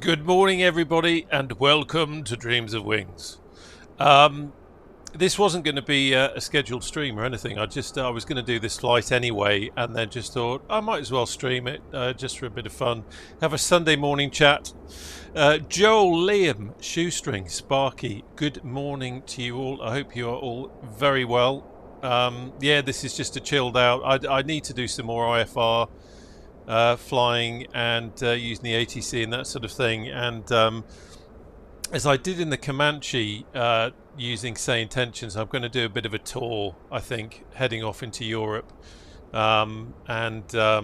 Good morning, everybody, and welcome to Dreams of Wings. This wasn't going to be a scheduled stream or anything. I was going to do this flight anyway, and then just thought I might as well stream it just for a bit of fun. Have a Sunday morning chat. Joel, Liam, Shoestring, Sparky, good morning to you all. I hope you are all very well. Yeah, this is just a chilled out. I need to do some more IFR. Flying and using the ATC and that sort of thing, and as I did in the Comanche using Say Intentions, I'm going to do a bit of a tour, I think, heading off into Europe, and I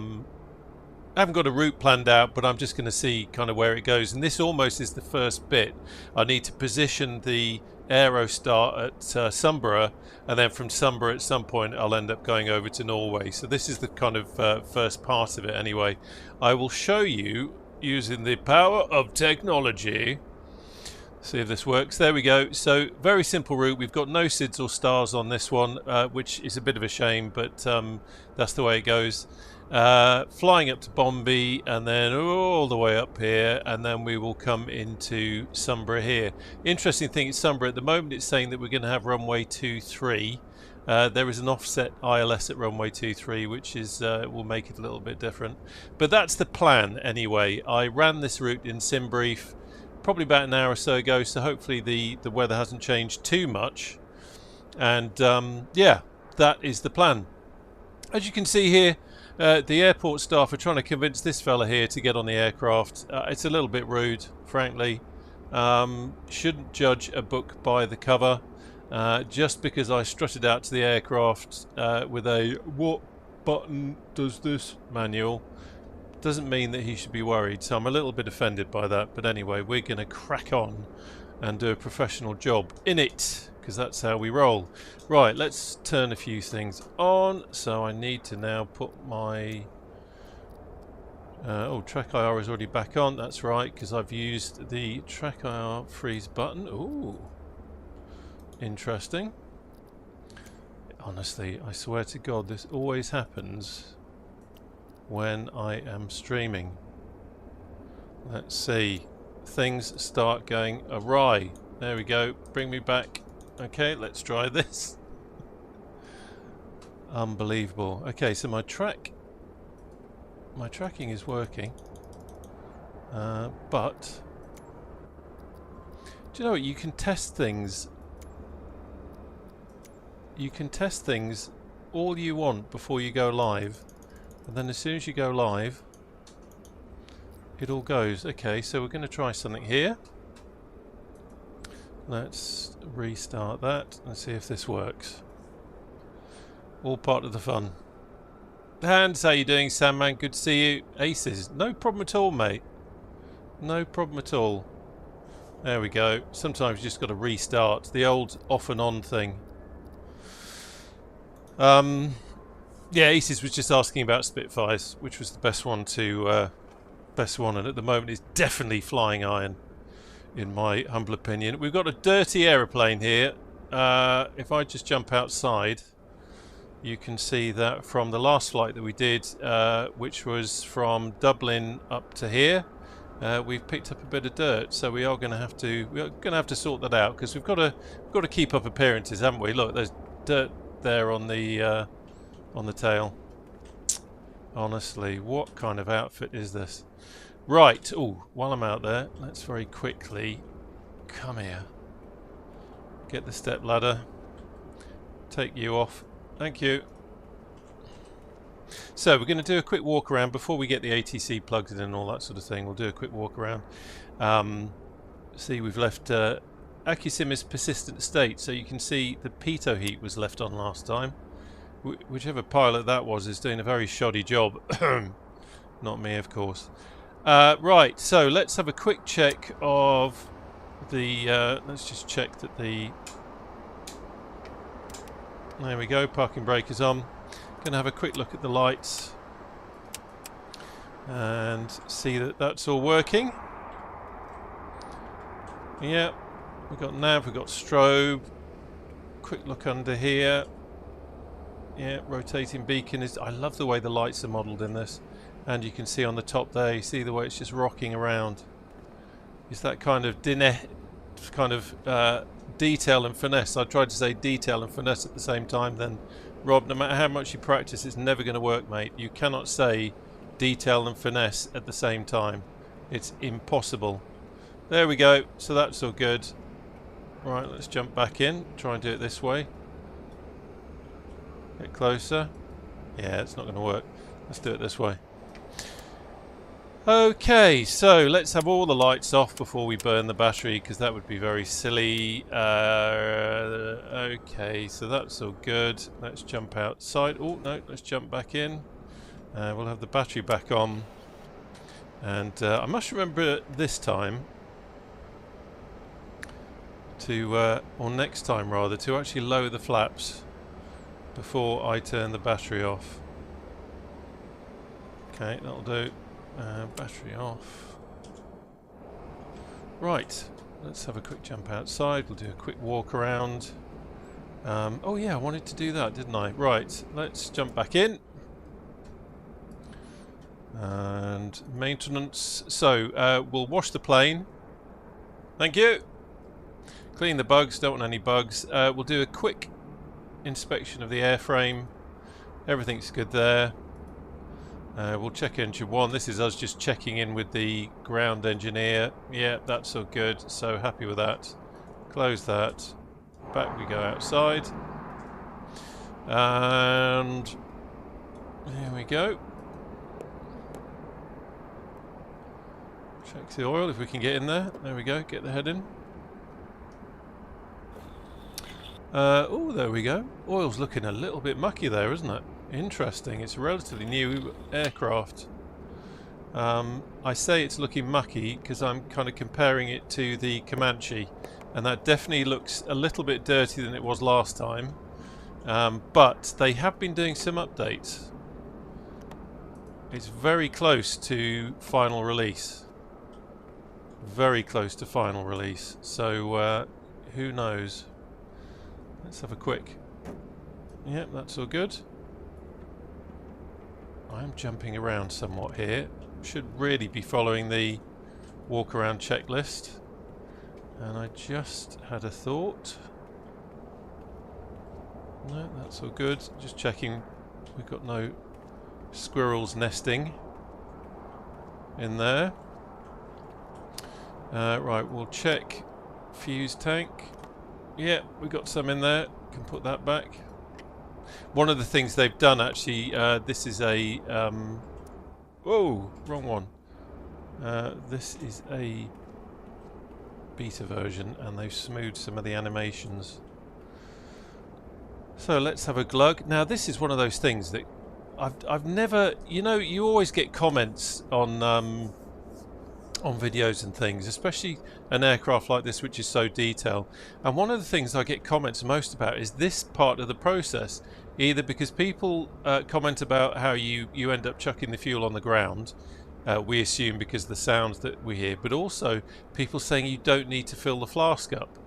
haven't got a route planned out, but I'm just going to see kind of where it goes. And this almost is the first bit. I need to position the Aerostar at Sunborough, and then from Sunborough at some point I'll end up going over to Norway. So this is the kind of first part of it anyway. I will show you using the power of technology. See if this works. There we go. So very simple route. We've got no SIDS or stars on this one, which is a bit of a shame, but that's the way it goes. Flying up to Bombay and then all the way up here, and then we will come into Sunborough here. Interesting thing is Sunborough at the moment it's saying that we're going to have runway 23. There is an offset ILS at runway 23, which is will make it a little bit different, but that's the plan anyway. I ran this route in SimBrief probably about an hour or so ago, so hopefully the weather hasn't changed too much, and yeah, that is the plan. As you can see here, the airport staff are trying to convince this fella here to get on the aircraft. It's a little bit rude, frankly. Shouldn't judge a book by the cover. Just because I strutted out to the aircraft with a "what button does this" manual doesn't mean that he should be worried. So I'm a little bit offended by that. But anyway, we're going to crack on and do a professional job in it, because that's how we roll. Right, let's turn a few things on. So I need to now put my oh, track IR is already back on. That's right, because I've used the track IR freeze button. Ooh, interesting. Honestly, I swear to God, this always happens when I am streaming. Let's see, things start going awry. There we go, bring me back. Okay, let's try this. Unbelievable. Okay, so my tracking is working, but do you know what? You can test things. You can test things all you want before you go live, and then as soon as you go live, it all goes. Okay, so we're going to try something here. Let's restart that and see if this works. All part of the fun. Hans, how you doing, Sandman? Good to see you. Aces, no problem at all, mate. No problem at all. There we go. Sometimes you just got to restart. The old off and on thing. Yeah, Aces was just asking about Spitfires, which was the best one to best one, and at the moment it's definitely flying iron, in my humble opinion. We've got a dirty aeroplane here. If I just jump outside, you can see that from the last flight that we did, which was from Dublin up to here, we've picked up a bit of dirt. So we're going to have to sort that out, because we've got to keep up appearances, haven't we? Look, there's dirt there on the tail. Honestly, what kind of outfit is this? Right, oh, while I'm out there, let's very quickly come here. Get the step ladder. Take you off. Thank you. So we're going to do a quick walk around before we get the ATC plugged in and all that sort of thing. We'll do a quick walk around. See, we've left Accu-Sim is persistent state, so you can see the pitot heat was left on last time. Whichever pilot that was is doing a very shoddy job. Not me, of course. Right, so let's have a quick check of the... let's just check that the... There we go, parking brake is on. Going to have a quick look at the lights and see that that's all working. Yeah, we've got nav, we've got strobe. Quick look under here. Yeah, rotating beacon is... I love the way the lights are modelled in this. And you can see on the top there, you see the way it's just rocking around. is that kind of detail and finesse. I tried to say detail and finesse at the same time. Then, Rob, no matter how much you practice, it's never going to work, mate. You cannot say detail and finesse at the same time. It's impossible. There we go. So that's all good. Right, let's jump back in. Try and do it this way. Get closer. Yeah, it's not going to work. Let's do it this way. Okay, so let's have all the lights off before we burn the battery, because that would be very silly. Okay, so that's all good. Let's jump outside. Oh, no, let's jump back in. We'll have the battery back on. And I must remember this time to, or next time rather, to actually lower the flaps before I turn the battery off. Okay, that'll do. Battery off. Right, let's have a quick jump outside. We'll do a quick walk around. Oh yeah, I wanted to do that, didn't I? Right, let's jump back in. And maintenance. So, we'll wash the plane. Thank you. Clean the bugs, don't want any bugs. We'll do a quick inspection of the airframe. Everything's good there. We'll check engine 1. This is us just checking in with the ground engineer. Yeah, that's all good. So happy with that. Close that. Back we go outside. And here we go. Check the oil if we can get in there. There we go. Get the head in. Oh, there we go. Oil's looking a little bit mucky there, isn't it? Interesting. It's a relatively new aircraft. I say it's looking mucky because I'm kind of comparing it to the Comanche, and that definitely looks a little bit dirty than it was last time. But they have been doing some updates. It's very close to final release. Very close to final release. So who knows? Let's have a quick. Yep, that's all good. I'm jumping around somewhat here. Should really be following the walk around checklist. And I just had a thought. No, that's all good. Just checking we've got no squirrels nesting in there. Right, we'll check fuse tank. Yeah, we've got some in there. Can put that back. One of the things they've done actually, this is a whoa, wrong one. This is a beta version, and they've smoothed some of the animations. So let's have a glug. Now this is one of those things that I've never, you know, you always get comments on videos and things, especially an aircraft like this which is so detailed. And one of the things I get comments most about is this part of the process, either because people comment about how you end up chucking the fuel on the ground, we assume because of the sounds that we hear, but also people saying you don't need to fill the flask up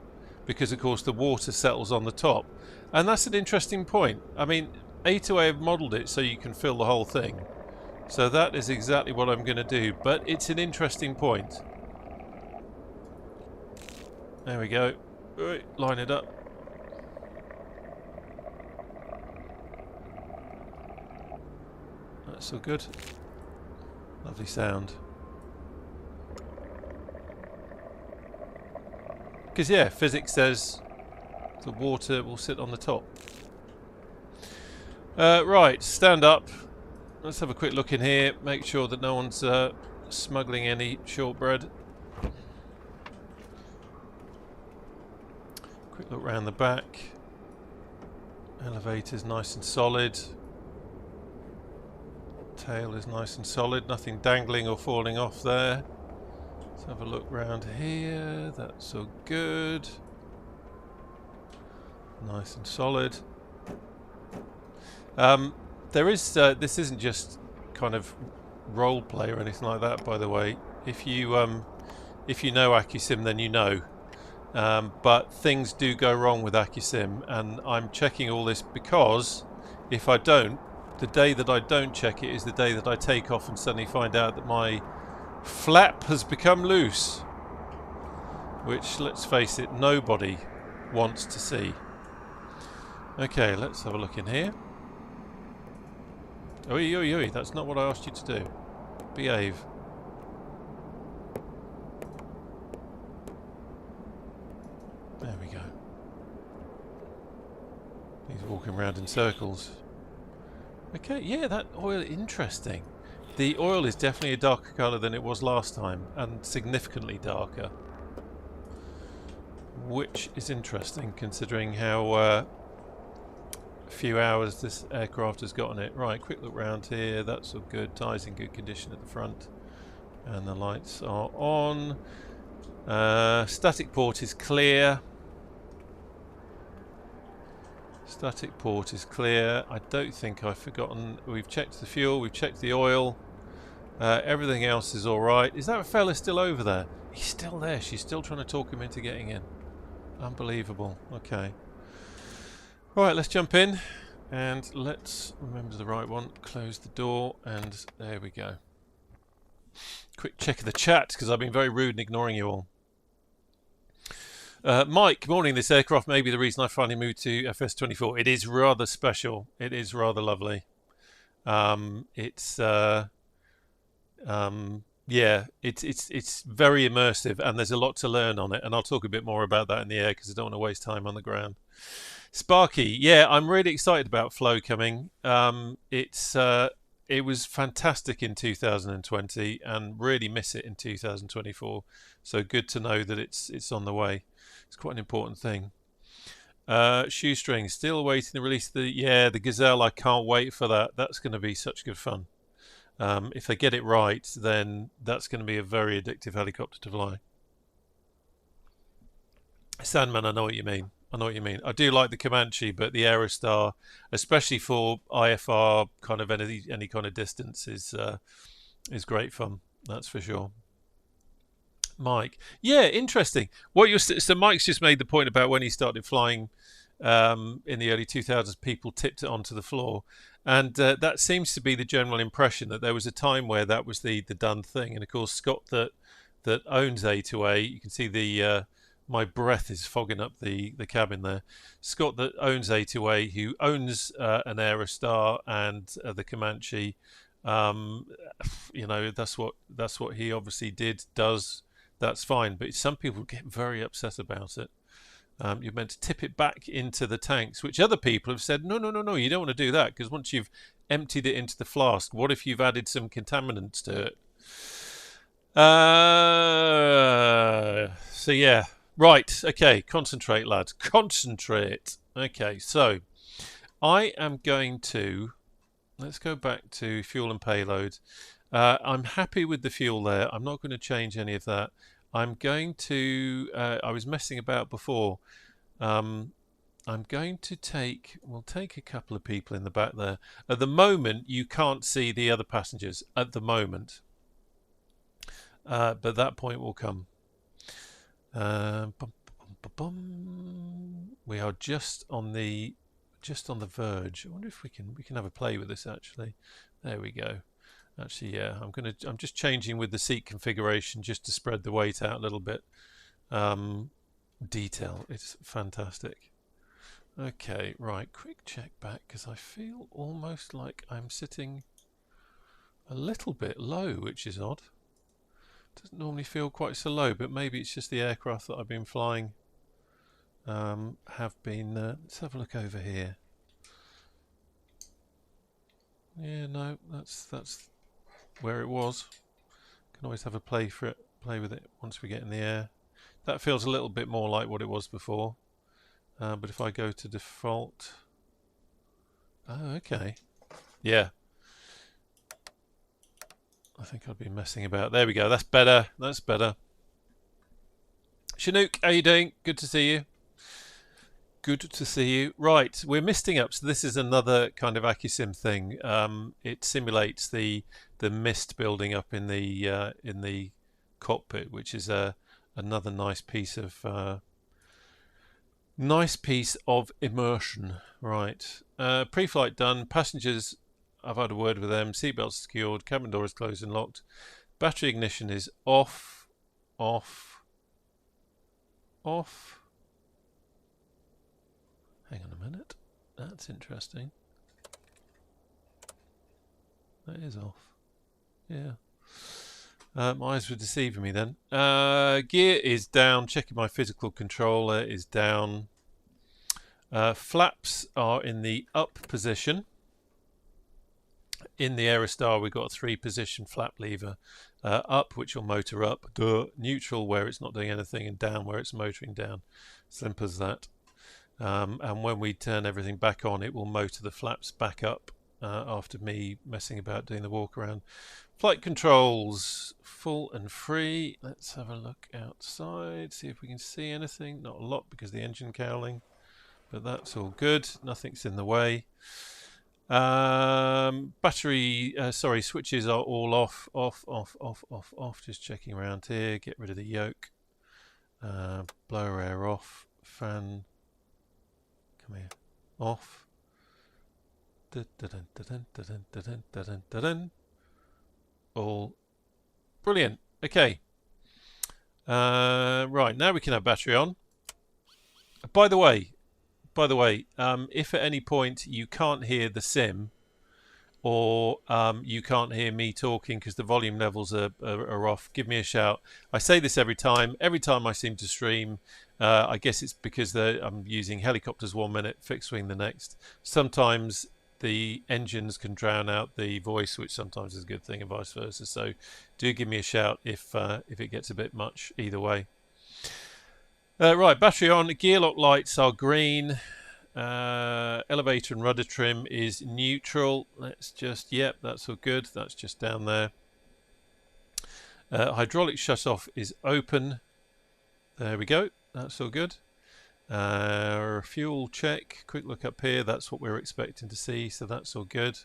because of course the water settles on the top. And that's an interesting point. I mean, A2A have modelled it so you can fill the whole thing. So that is exactly what I'm going to do, but it's an interesting point. There we go. Right, line it up. That's all good. Lovely sound. Because yeah, physics says the water will sit on the top. Right, stand up. Let's have a quick look in here, make sure that no one's smuggling any shortbread. Quick look round the back. Elevator's nice and solid. Tail is nice and solid, nothing dangling or falling off there. Let's have a look round here, that's all good. Nice and solid. There is, this isn't just kind of role play or anything like that, by the way. If you know Accu-Sim, then you know. But things do go wrong with Accu-Sim, and I'm checking all this because if I don't, the day that I don't check it is the day that I take off and suddenly find out that my flap has become loose. which, let's face it, nobody wants to see. Okay, let's have a look in here. Oi, oi, oi, that's not what I asked you to do. Behave. There we go. He's walking around in circles. Okay, yeah, that oil, interesting. The oil is definitely a darker colour than it was last time, and significantly darker. Which is interesting, considering how few hours this aircraft has got on it. Right, quick look round here, that's all good. Tyres in good condition at the front. And the lights are on. Static port is clear. Static port is clear. I don't think I've forgotten. We've checked the fuel, we've checked the oil. Everything else is alright. Is that fella still over there? He's still there. She's still trying to talk him into getting in. Unbelievable. Okay. Right, let's jump in. And let's remember the right one. Close the door. And there we go. Quick check of the chat, because I've been very rude in ignoring you all. Mike, good morning. This aircraft may be the reason I finally moved to FS24. It is rather special. It is rather lovely. Yeah, it's very immersive, and there's a lot to learn on it. And I'll talk a bit more about that in the air because I don't want to waste time on the ground. Sparky, yeah, I'm really excited about Flow coming. It was fantastic in 2020, and really miss it in 2024. So good to know that it's on the way. It's quite an important thing. Shoestring, still waiting to release the Gazelle. I can't wait for that. That's going to be such good fun. If they get it right, then that's going to be a very addictive helicopter to fly. Sandman, I know what you mean. I know what you mean. I do like the Comanche, but the Aerostar, especially for IFR kind of any kind of distance, is great fun. That's for sure. Mike, yeah, interesting. So Mike's just made the point about when he started flying in the early 2000s, people tipped it onto the floor, and that seems to be the general impression that there was a time where that was the done thing. And of course, Scott that owns A2A, you can see the my breath is fogging up the cabin there. Scott that owns A2A, who owns an Aerostar and the Comanche, you know, that's what he obviously does. That's fine, but some people get very upset about it. You're meant to tip it back into the tanks, which other people have said, no, you don't want to do that, because once you've emptied it into the flask, what if you've added some contaminants to it? So yeah, right, okay, concentrate, lads, concentrate. Okay, so I am going to, let's go back to fuel and payload. I'm happy with the fuel there. I'm not going to change any of that. I'm going to, I was messing about before. I'm going to we'll take a couple of people in the back there. At the moment, you can't see the other passengers at the moment. But that point will come. We are just on the verge. I wonder if we can have a play with this actually. There we go. Actually, yeah, I'm just changing with the seat configuration just to spread the weight out a little bit. Detail, it's fantastic. Okay, right, quick check back, because I feel almost like I'm sitting a little bit low, which is odd. Doesn't normally feel quite so low, but maybe it's just the aircraft that I've been flying have been. Let's have a look over here. Yeah, no, that's where it was. Can always have a play with it once we get in the air. That feels a little bit more like what it was before. But if I go to default, oh, okay, yeah. I think I've been messing about. There we go. That's better. That's better. Chinook, how you doing? Good to see you. Good to see you. Right, we're misting up. So this is another kind of Accu-Sim thing. It simulates the mist building up in the cockpit, which is another nice piece of immersion. Right, pre-flight done. Passengers, I've had a word with them. Seatbelts secured. Cabin door is closed and locked. Battery ignition is off. off. Hang on a minute. That's interesting. That is off. Yeah. My eyes were deceiving me then. Gear is down. Checking my physical controller is down. Flaps are in the up position. In the Aerostar, we've got a 3-position flap lever. Up, which will motor up. Neutral, where it's not doing anything. And down, where it's motoring down. Simple as that. And when we turn everything back on, it will motor the flaps back up after me messing about doing the walk around. Flight controls, full and free. Let's have a look outside, see if we can see anything. Not a lot because of the engine cowling, but that's all good. Nothing's in the way. Battery, sorry, switches are all off. Just checking around here. Get rid of the yoke. Blower air off. Fan, come here, off. All brilliant. Okay. Right, now we can have battery on. By the way, if at any point you can't hear the sim, or you can't hear me talking because the volume levels are off, give me a shout. I say this every time I seem to stream. I guess it's because I'm using helicopters 1 minute, fixed wing the next. Sometimes the engines can drown out the voice, which sometimes is a good thing, and vice versa. So do give me a shout if it gets a bit much either way. Right, battery on. Gear lock lights are green. Elevator and rudder trim is neutral. Let's just, yep, that's all good. That's just down there. Hydraulic shut-off is open. There we go. That's all good. Fuel check. Quick look up here. That's what we're expecting to see. So that's all good.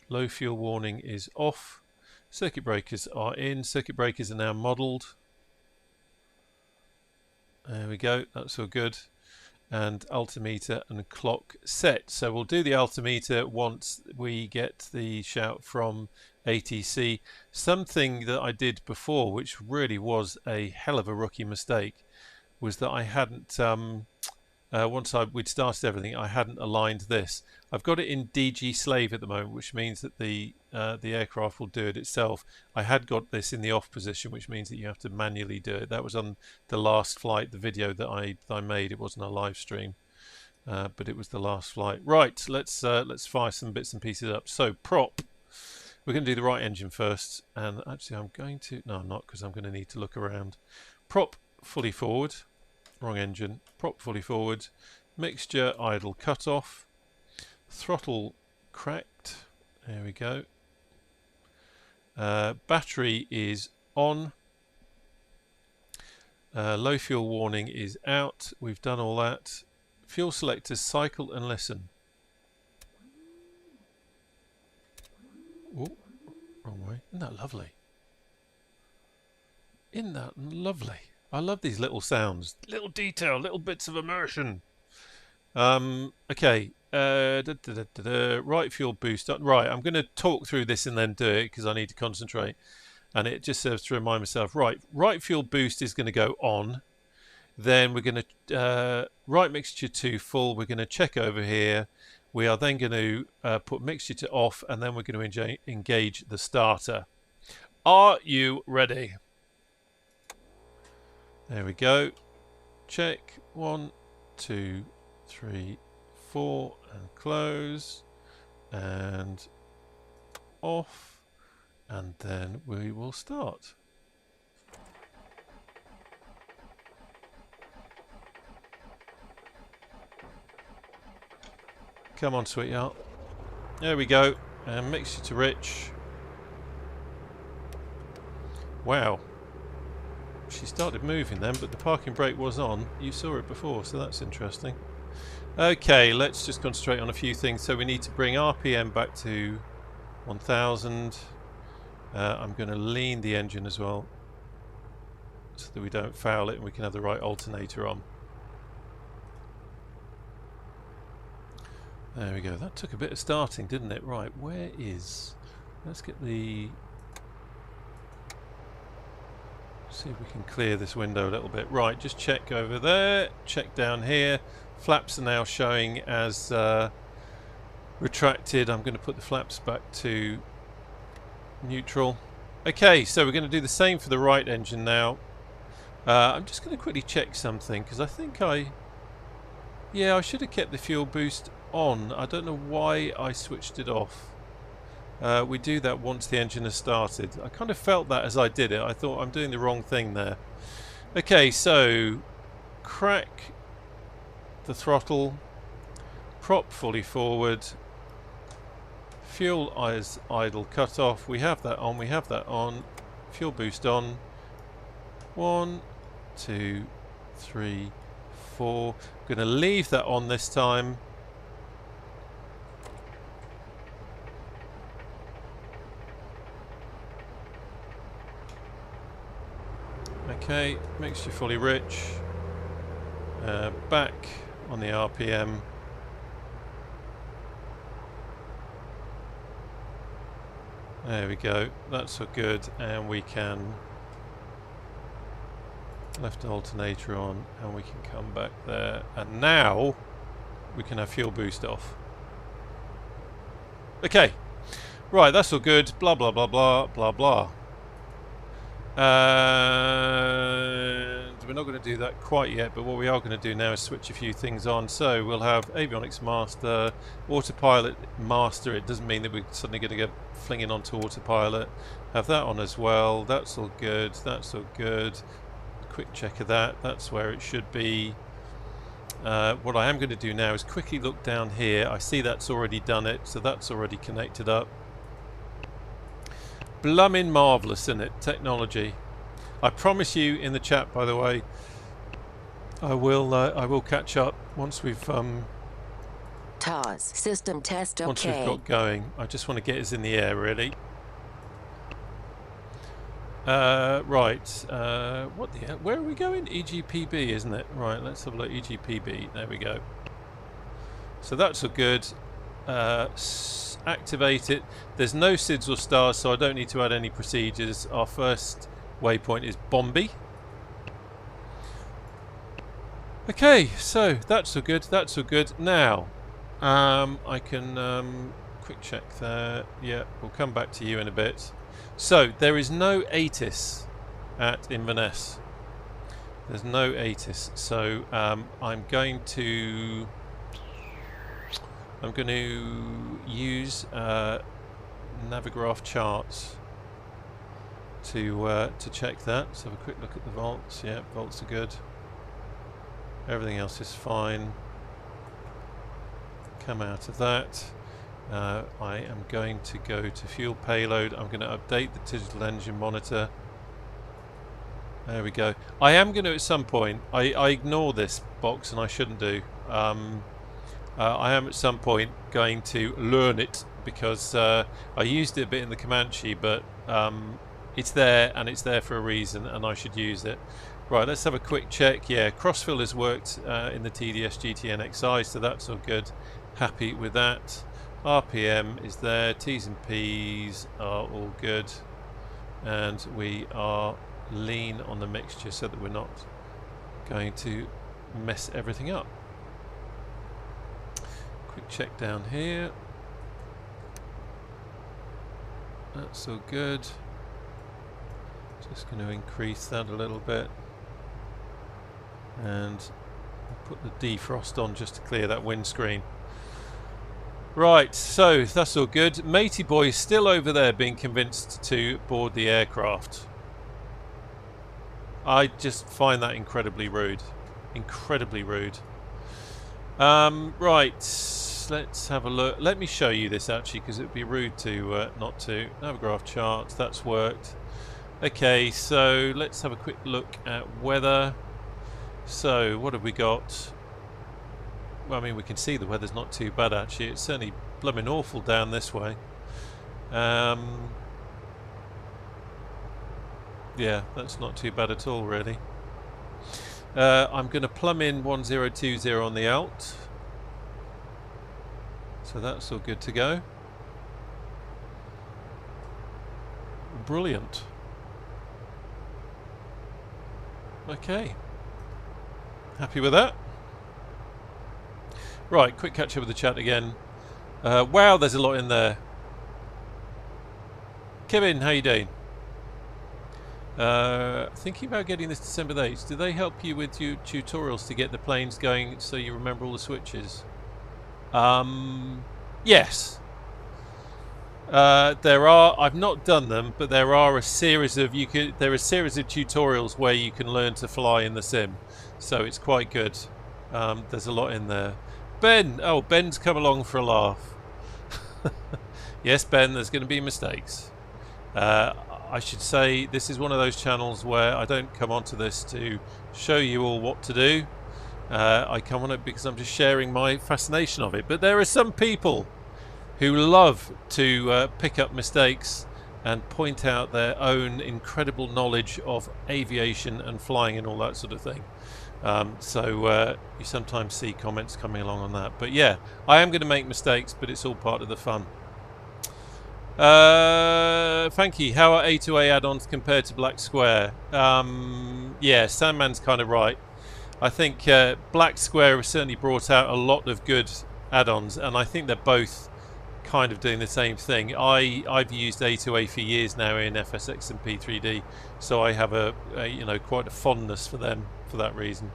Low fuel warning is off. Circuit breakers are in. Circuit breakers are now modelled. There we go. That's all good. And altimeter and clock set. So we'll do the altimeter once we get the shout from ATC. Something that I did before, which really was a hell of a rookie mistake, was that I hadn't, once we'd started everything, I hadn't aligned this. I've got it in DG slave at the moment, which means that the aircraft will do it itself. I had got this in the off position, which means that you have to manually do it. That was on the last flight, the video that I made. It wasn't a live stream, but it was the last flight. Right, let's fire some bits and pieces up. So prop, we're going to do the right engine first, and actually I'm going to, no I'm not, because I'm going to need to look around. Prop fully forward, wrong engine. Prop fully forward, mixture idle cut off, throttle cracked. There we go. Battery is on. Low fuel warning is out. We've done all that. Fuel selectors, cycle and listen. Oh, wrong way. Isn't that lovely? Isn't that lovely? I love these little sounds, little detail, little bits of immersion. Okay. Right fuel boost. Right, I'm going to talk through this and then do it because I need to concentrate. And it just serves to remind myself. Right fuel boost is going to go on. Then we're going to right mixture to full. We're going to check over here. We are then going to put mixture to off, and then we're going to engage the starter. Are you ready? There we go. Check. 1, 2, 3, 4, and close, and off, and then we will start. Come on, sweetheart. There we go. And mixture to rich. Wow. She started moving then, but the parking brake was on. You saw it before, so that's interesting. Okay, let's just concentrate on a few things. So we need to bring RPM back to 1000. I'm going to lean the engine as well, so that we don't foul it and we can have the right alternator on. There we go. That took a bit of starting, didn't it? Right, where is... Let's get the... See if we can clear this window a little bit. Right, just check over there, check down here. Flaps are now showing as retracted. I'm going to put the flaps back to neutral. Okay, so we're going to do the same for the right engine now. I'm just going to quickly check something because I think I should have kept the fuel boost on. I don't know why I switched it off. We do that once the engine has started. I kind of felt that as I did it. I thought I'm doing the wrong thing there. Okay, so crack the throttle, prop fully forward, fuel is idle cut off. We have that on, we have that on, fuel boost on. 1, 2, 3, 4. I'm going to leave that on this time. Okay, mixture fully rich. Back on the RPM. There we go, that's all good, and we can left alternator on and we can come back there, and now we can have fuel boost off. Okay, right, that's all good, blah blah blah blah blah blah. And we're not going to do that quite yet, but what we are going to do now is switch a few things on. So we'll have Avionics Master, Autopilot Master. It doesn't mean that we're suddenly going to go flinging onto Autopilot. Have that on as well. That's all good. That's all good. Quick check of that. That's where it should be. What I am going to do now is quickly look down here. I see that's already done it, so that's already connected up. Blummin' marvellous, isn't it? Technology. I promise you in the chat, by the way, I will catch up once we've TOS system test. Okay. Once we've got going. I just want to get us in the air, really. Right. What the hell? Where are we going? EGPB, isn't it? Right. Let's have a look. EGPB. There we go. So that's all good. Activate it. There's no SIDS or stars, so I don't need to add any procedures. Our first waypoint is Bombay. Okay, so that's all good. That's all good. Now, I can quick check there. Yeah, we'll come back to you in a bit. So there is no ATIS at Inverness. There's no ATIS, so I'm going to use Navigraph charts to check that. Let's have a quick look at the volts. Yeah, volts are good. Everything else is fine. Come out of that. I am going to go to fuel payload. I'm going to update the digital engine monitor. There we go. I am going to at some point. I ignore this box and I shouldn't do. I am at some point going to learn it because I used it a bit in the Comanche, but it's there and it's there for a reason and I should use it. Right, let's have a quick check. Yeah, crossfill has worked in the TDS GTN XI, so that's all good. Happy with that. RPM is there, T's and P's are all good, and we are lean on the mixture so that we're not going to mess everything up. Quick check down here. That's all good. Just going to increase that a little bit, and I'll put the defrost on just to clear that windscreen. Right, so that's all good. Matey boy is still over there being convinced to board the aircraft. I just find that incredibly rude. Incredibly rude. Right, let's have a look. Let me show you this actually, because it would be rude to not to. Navigraph charts, that's worked. Okay, so let's have a quick look at weather. So what have we got? Well, I mean, we can see the weather's not too bad actually. It's certainly blooming awful down this way. Yeah, that's not too bad at all really. I'm going to plumb in 1020 on the alt. So that's all good to go. Brilliant. Okay. Happy with that? Right, quick catch up with the chat again. Wow, there's a lot in there. Kevin, how you doing? Thinking about getting this December dates. Do they help you with your tutorials to get the planes going so you remember all the switches? Yes. There are. I've not done them, but there are a series of there are a series of tutorials where you can learn to fly in the sim, so it's quite good. There's a lot in there. Ben, oh, Ben's come along for a laugh. Yes, Ben, there's going to be mistakes. I should say this is one of those channels where I don't come onto this to show you all what to do. I come on it because I'm just sharing my fascination of it. But there are some people who love to pick up mistakes and point out their own incredible knowledge of aviation and flying and all that sort of thing. So you sometimes see comments coming along on that. But yeah, I am going to make mistakes, but it's all part of the fun. Thank you. How are A2A add-ons compared to Black Square? Yeah, Sandman's kind of right. I think Black Square has certainly brought out a lot of good add-ons, and I think they're both kind of doing the same thing. I've used A2A for years now in FSX and P3D, so I have a you know, quite a fondness for them for that reason.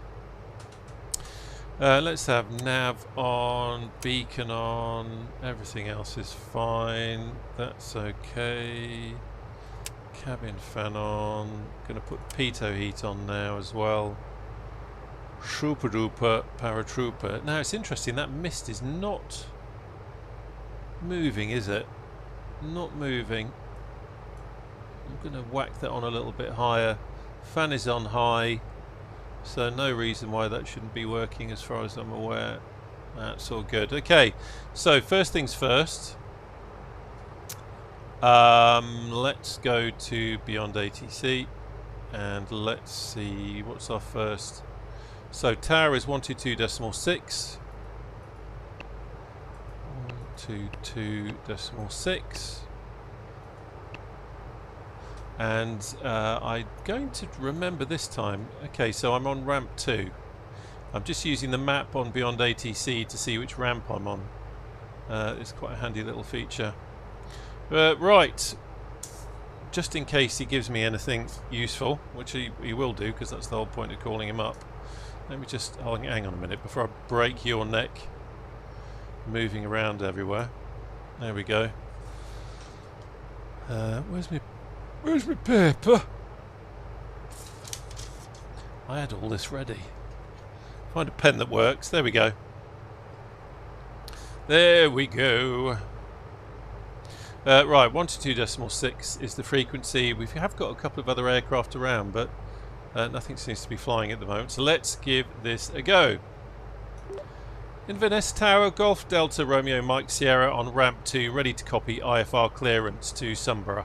Let's have nav on, beacon on, everything else is fine, that's okay. Cabin fan on, gonna put pitot heat on now as well. Trooper duper, paratrooper. Now it's interesting, that mist is not moving, is it? Not moving. I'm going to whack that on a little bit higher. Fan is on high, so no reason why that shouldn't be working as far as I'm aware. That's all good. Okay, so first things first. Let's go to BeyondATC and let's see what's our first. So tower is 122.6. 122.6, and I'm going to remember this time. Okay, so I'm on ramp 2. I'm just using the map on BeyondATC to see which ramp I'm on. It's quite a handy little feature. Right, just in case he gives me anything useful, which he will do because that's the whole point of calling him up. Let me just hang on a minute before I break your neck. Moving around everywhere. There we go. Where's my paper? I had all this ready. Find a pen that works. There we go. There we go. Right, 122.6 is the frequency. We have got a couple of other aircraft around, but nothing seems to be flying at the moment. So let's give this a go. Inverness Tower, Golf Delta Romeo Mike Sierra on ramp 2, ready to copy IFR clearance to Sunborough.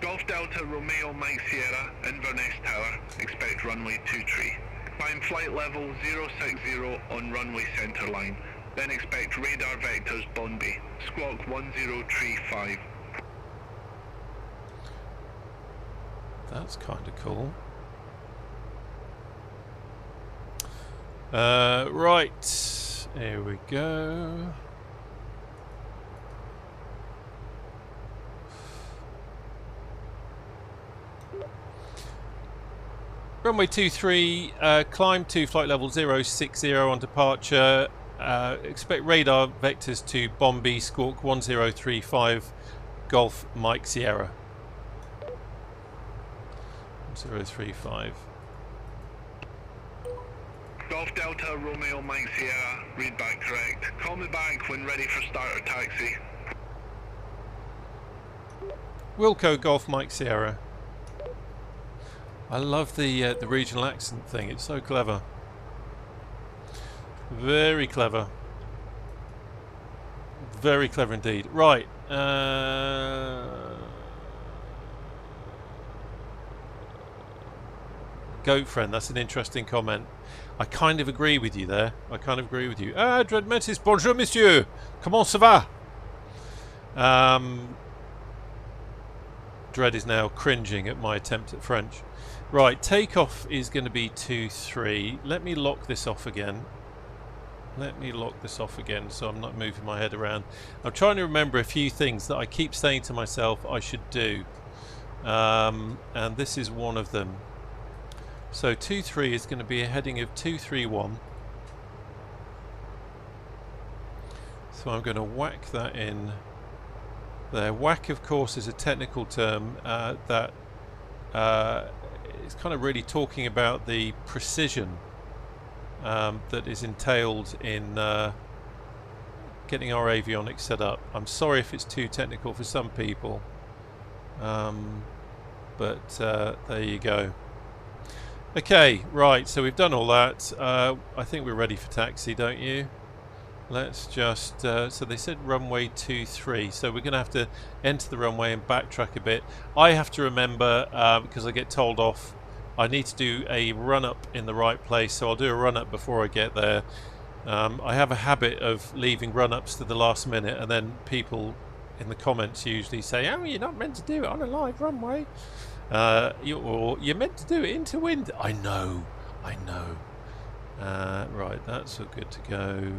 Golf Delta Romeo Mike Sierra, Inverness Tower, expect runway 23. Climb flight level 060 on runway centre line, then expect radar vectors Bombay, squawk 1035. That's kind of cool. Right, here we go. Runway 23, climb to flight level 060 on departure. Expect radar vectors to Bombay, squawk 1035, Golf Mike Sierra. 035. Golf Delta Romeo Mike Sierra, read back correct. Call me back when ready for starter taxi. Wilco Golf Mike Sierra. I love the regional accent thing. It's so clever. Very clever. Very clever indeed. Right. Goat friend, that's an interesting comment. I kind of agree with you there. I kind of agree with you. Ah, Dread Metis, bonjour monsieur. Comment ça va? Dread is now cringing at my attempt at French. Right, takeoff is going to be 2-3. Let me lock this off again. Let me lock this off again so I'm not moving my head around. I'm trying to remember a few things that I keep saying to myself I should do. And this is one of them. So 2-3 is going to be a heading of 231. So I'm going to whack that in there. Whack, of course, is a technical term that is kind of really talking about the precision that is entailed in getting our avionics set up. I'm sorry if it's too technical for some people, but there you go. Okay, right, so we've done all that. I think we're ready for taxi, don't you? Let's just, so they said runway 23, so we're going to have to enter the runway and backtrack a bit. I have to remember, because I get told off, I need to do a run-up in the right place, so I'll do a run-up before I get there. I have a habit of leaving run-ups to the last minute, and then people in the comments usually say, oh, you're not meant to do it on a live runway. You're meant to do it into wind. I know. Right, that's all good to go.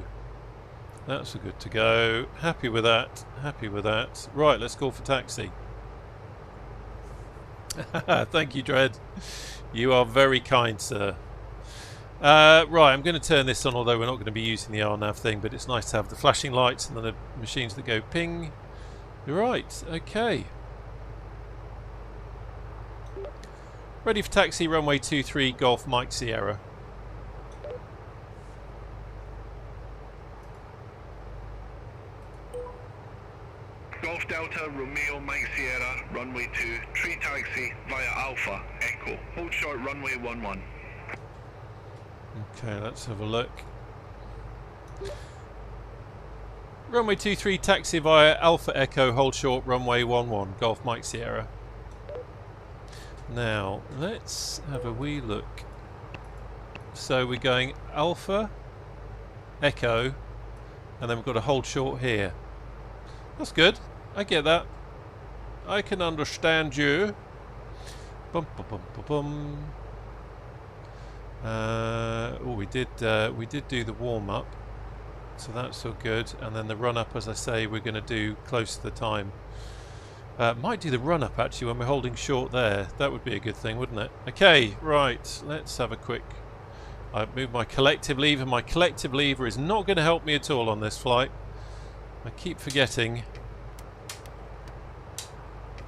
That's all good to go. Happy with that. Happy with that. Right, let's call for taxi. Thank you, Dread. You are very kind, sir. Right, I'm going to turn this on, although we're not going to be using the RNAV thing, but it's nice to have the flashing lights and then the machines that go ping. Right, okay. Ready for taxi, runway 23, Golf Mike Sierra. Golf Delta, Romeo, Mike Sierra, runway 2, tree taxi via Alpha, Echo. Hold short runway 11. Okay, let's have a look. Runway 23, taxi via Alpha Echo, hold short runway 11, Golf Mike Sierra. Now, let's have a wee look. So we're going Alpha, Echo, and then we've got to hold short here. That's good. I get that. I can understand you. Bum bum bum bum bum. Oh, we did do the warm up, so that's all good. And then the run up, as I say, we're going to do close to the time. Might do the run up actually when we're holding short there. That would be a good thing, wouldn't it? Okay, right. Let's have a quick. I've moved my collective lever. My collective lever is not going to help me at all on this flight. I keep forgetting.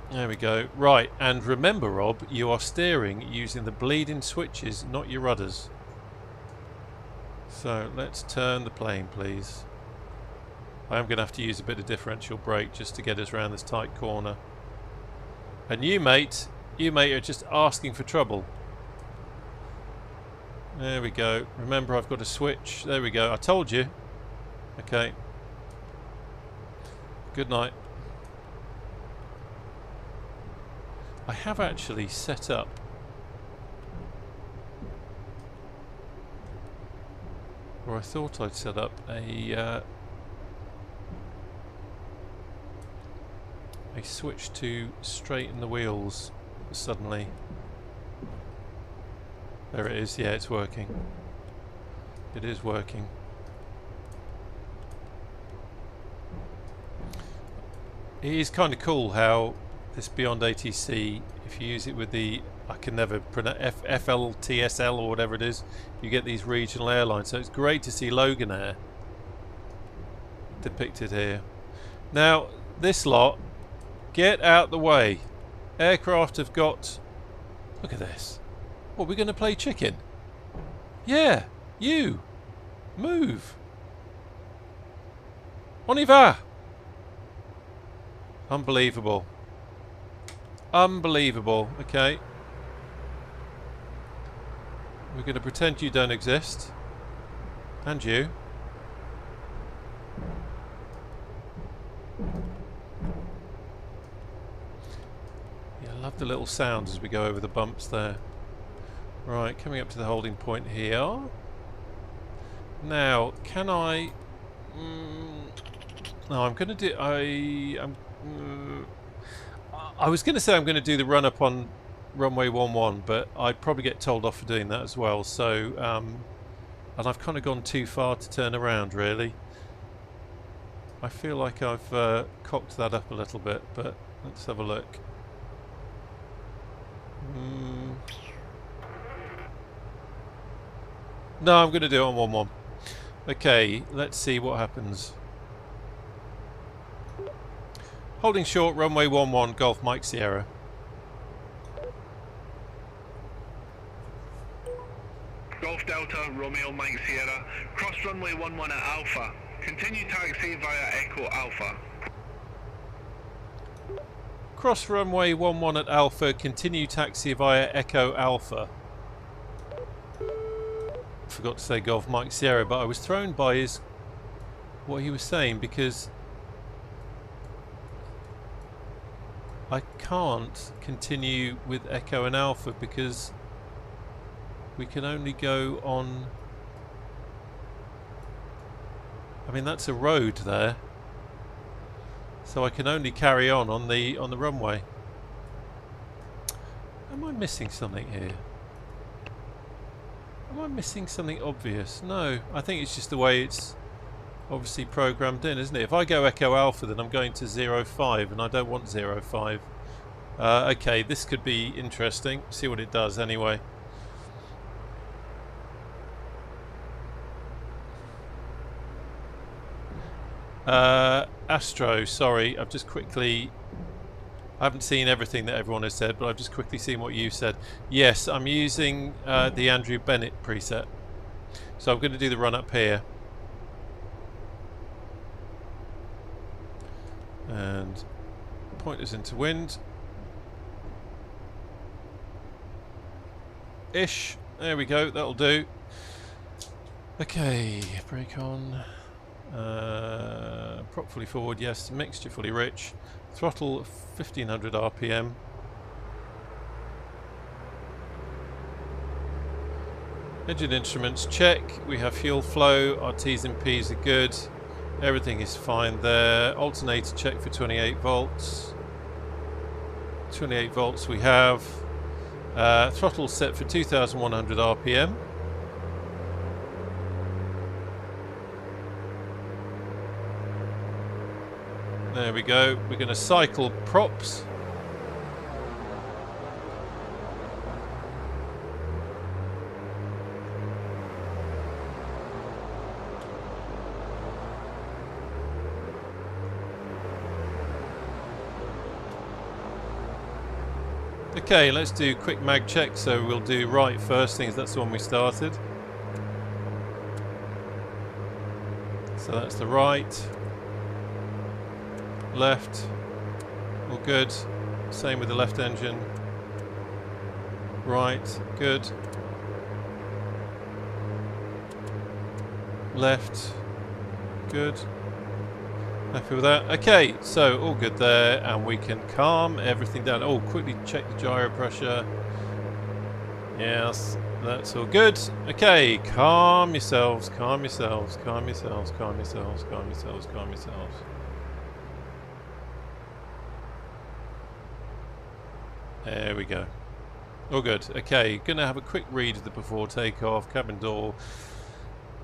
There we go. Right, and remember, Rob, you are steering using the bleeding switches, not your rudders. So let's turn the plane, please. I am going to have to use a bit of differential brake just to get us around this tight corner. And you mate are just asking for trouble. There we go. Remember, I've got a switch. There we go. I told you. Okay. Good night. I have actually set up or I thought I'd set up a switch to straighten the wheels suddenly. There it is. Yeah, it's working. It is working. It is kind of cool how this BeyondATC, if you use it with the, I can never pronounce, FLTSL or whatever it is, you get these regional airlines. So it's great to see Loganair depicted here. Now, this lot, get out the way. Aircraft have got, look at this. What, we're going to play chicken? Yeah, you, move. On y va. Unbelievable. Unbelievable. Okay. We're going to pretend you don't exist. And you. Yeah, I love the little sounds as we go over the bumps there. Right, coming up to the holding point here. Now, can I... No, I'm going to do... I was going to say I'm going to do the run up on runway 11, but I'd probably get told off for doing that as well. So, and I've kind of gone too far to turn around, really. I feel like I've cocked that up a little bit, but let's have a look. No, I'm going to do it on 11. Okay, let's see what happens. Holding short, runway 11, Golf Mike Sierra. Golf Delta, Romeo Mike Sierra, cross runway 11 at Alpha. Continue taxi via Echo Alpha. Cross runway 11 at Alpha, continue taxi via Echo Alpha. Forgot to say Golf Mike Sierra, but I was thrown by what he was saying, because I can't continue with Echo and Alpha because we can only go on... I mean, that's a road there, so I can only carry on the runway. Am I missing something here? Am I missing something obvious? No, I think it's just the way it's obviously programmed in, isn't it? If I go Echo Alpha, then I'm going to 05, and I don't want 05. Okay, this could be interesting. See what it does anyway. Astro, sorry, I've just quickly... I haven't seen everything that everyone has said, but I've just quickly seen what you said. Yes, I'm using the Andrew Bennett preset. So I'm going to do the run up here. And pointers into wind. Ish. There we go, that'll do. Okay, brake on. Prop fully forward, yes. Mixture fully rich. Throttle 1500 RPM. Engine instruments check. We have fuel flow. Our T's and P's are good. Everything is fine there. Alternator check for 28 volts. 28 volts we have. Throttle set for 2100 RPM. There we go. We're going to cycle props. Okay, let's do quick mag check. So we'll do right first, things that's the one we started. So that's the right. Left, all good. Same with the left engine. Right, good. Left, good. Happy with that. Okay, so all good there, and we can calm everything down. Oh, quickly check the gyro pressure. Yes, that's all good. Okay, calm yourselves, calm yourselves, calm yourselves, calm yourselves, calm yourselves, calm yourselves. There we go. All good. Okay, gonna have a quick read of the before takeoff. Cabin door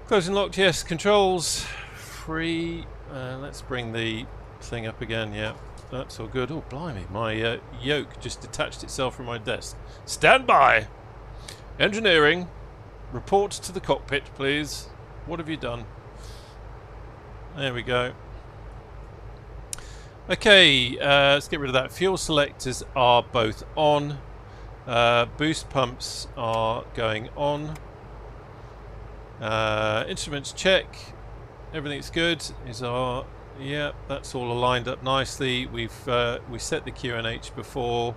closing locked. Yes. Controls free. Let's bring the thing up again. Yeah, that's all good. Oh, blimey! My yoke just detached itself from my desk. Stand by. Engineering. Report to the cockpit, please. What have you done? There we go. Okay, let's get rid of that. Fuel selectors are both on. Boost pumps are going on. Instruments check. Everything's good. Yeah, that's all aligned up nicely. We set the QNH before.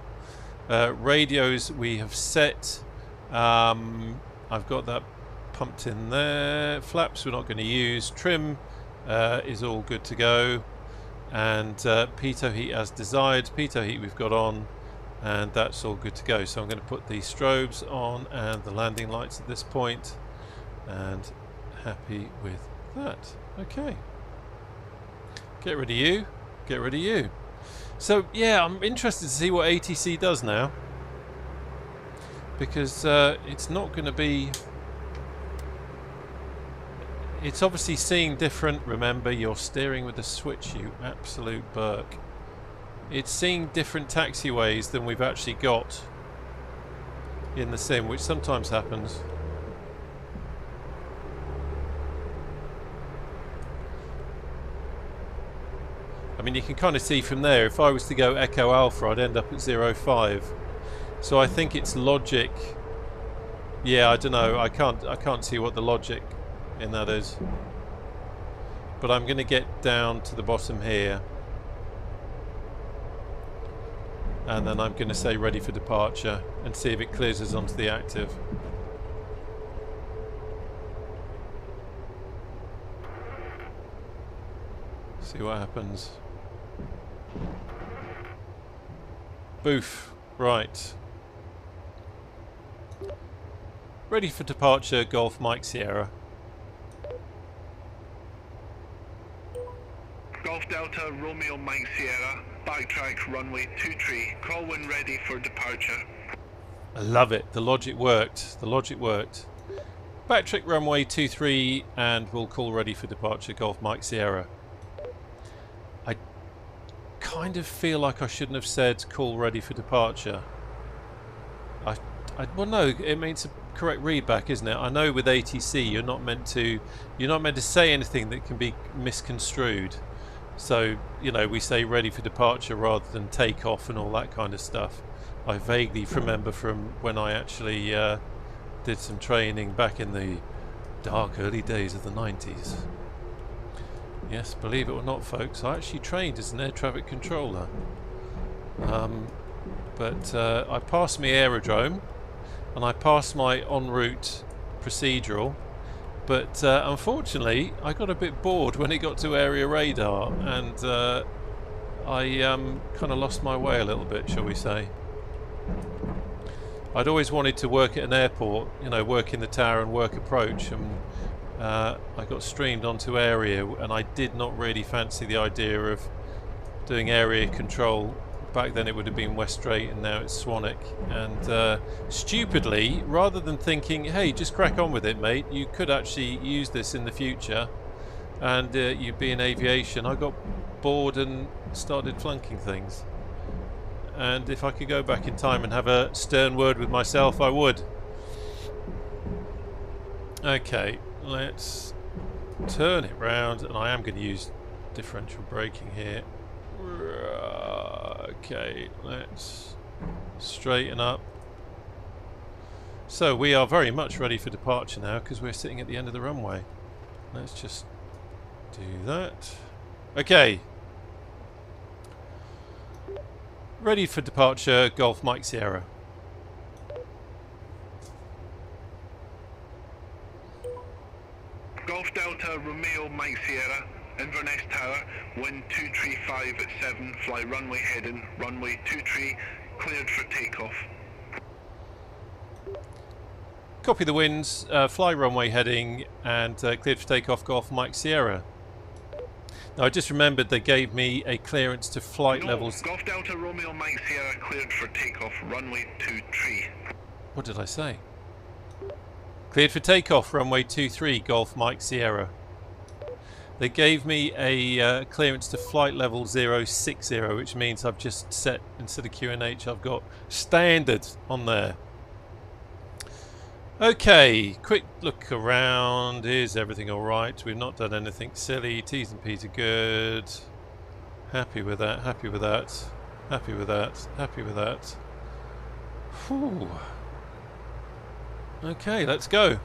Radios we have set. I've got that pumped in there. Flaps we're not going to use. Trim is all good to go. And pitot heat as desired. Pitot heat we've got on, and that's all good to go. So I'm going to put the strobes on and the landing lights at this point, and happy with that. Okay, Get rid of you. Get rid of you. So yeah, I'm interested to see what ATC does now, because it's not going to be. It's obviously seeing different. Remember, you're steering with the switch, you absolute Burke. It's seeing different taxiways than we've actually got in the sim, which sometimes happens. I mean, you can kind of see from there, if I was to go Echo Alpha, I'd end up at 0.5. So I think it's logic. Yeah, I don't know. I can't see what the logic in that is. But I'm going to get down to the bottom here. And then I'm going to say ready for departure and see if it clears us onto the active. See what happens. Boof. Right. Ready for departure, Golf Mike Sierra. Golf Delta, Romeo Mike Sierra, backtrack runway 23, call when ready for departure. I love it. The logic worked. The logic worked. Backtrack runway 23 and we'll call ready for departure, Golf Mike Sierra. I kind of feel like I shouldn't have said call ready for departure. Well, no, it means a correct readback, isn't it? I know with ATC you're not meant to say anything that can be misconstrued. So, you know, we say ready for departure rather than takeoff and all that kind of stuff. I vaguely remember from when I actually did some training back in the dark early days of the 90s. Yes, believe it or not, folks, I actually trained as an air traffic controller. But I passed my aerodrome and I passed my en route procedural. But unfortunately, I got a bit bored when it got to area radar, and I kind of lost my way a little bit, shall we say. I'd always wanted to work at an airport, you know, work in the tower and work approach, and I got streamed onto area, and I did not really fancy the idea of doing area control. Back then it would have been West Strait and now it's Swanick, and stupidly, rather than thinking, hey, just crack on with it, mate, you could actually use this in the future and you'd be in aviation, I got bored and started flunking things. And if I could go back in time and have a stern word with myself, I would. Okay, let's turn it round, and I am going to use differential braking here. Okay, let's straighten up. So we are very much ready for departure now because we're sitting at the end of the runway. Let's just do that. Okay. Ready for departure, Golf Mike Sierra. Golf Delta, Romeo Mike Sierra, Inverness Tower, wind 235 at 7, fly runway heading, runway 23, cleared for takeoff. Copy the winds, fly runway heading, and cleared for takeoff, Golf Mike Sierra. Now I just remembered they gave me a clearance to flight levels. Golf Delta, Romeo Mike Sierra, cleared for takeoff, runway 23. What did I say? Cleared for takeoff, runway 23, Golf Mike Sierra. They gave me a clearance to flight level 060, which means I've just set, instead of QNH, I've got standard on there. Okay, quick look around. Is everything alright? We've not done anything silly. T's and P's are good. Happy with that, happy with that, happy with that, happy with that. Whew. Okay, let's go.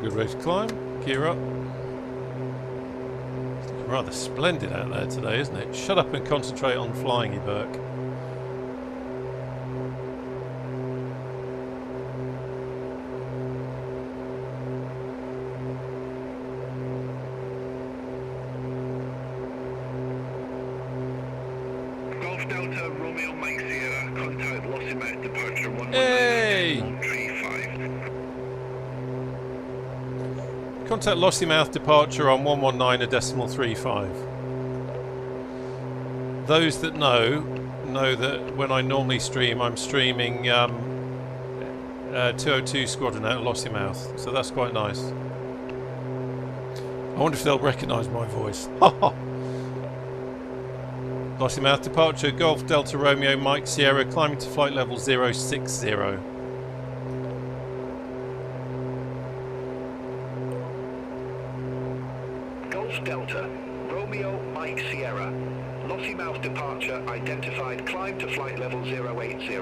Good way to climb. Gear up. rather splendid out there today, isn't it? Shut up and concentrate on flying, you Burke. Golf Delta Romeo Mike Sierra, contact Lossimet departure 119 Hey! 35. Contact Lossiemouth departure on 119.35. Those that know that when I normally stream, I'm streaming 202 Squadron out of Lossiemouth, so that's quite nice. I wonder if they'll recognise my voice. Lossiemouth departure, Golf Delta Romeo Mike Sierra, climbing to flight level 060. Golf Delta, Romeo Mike Sierra, Lossiemouth departure identified, climb to flight level 080.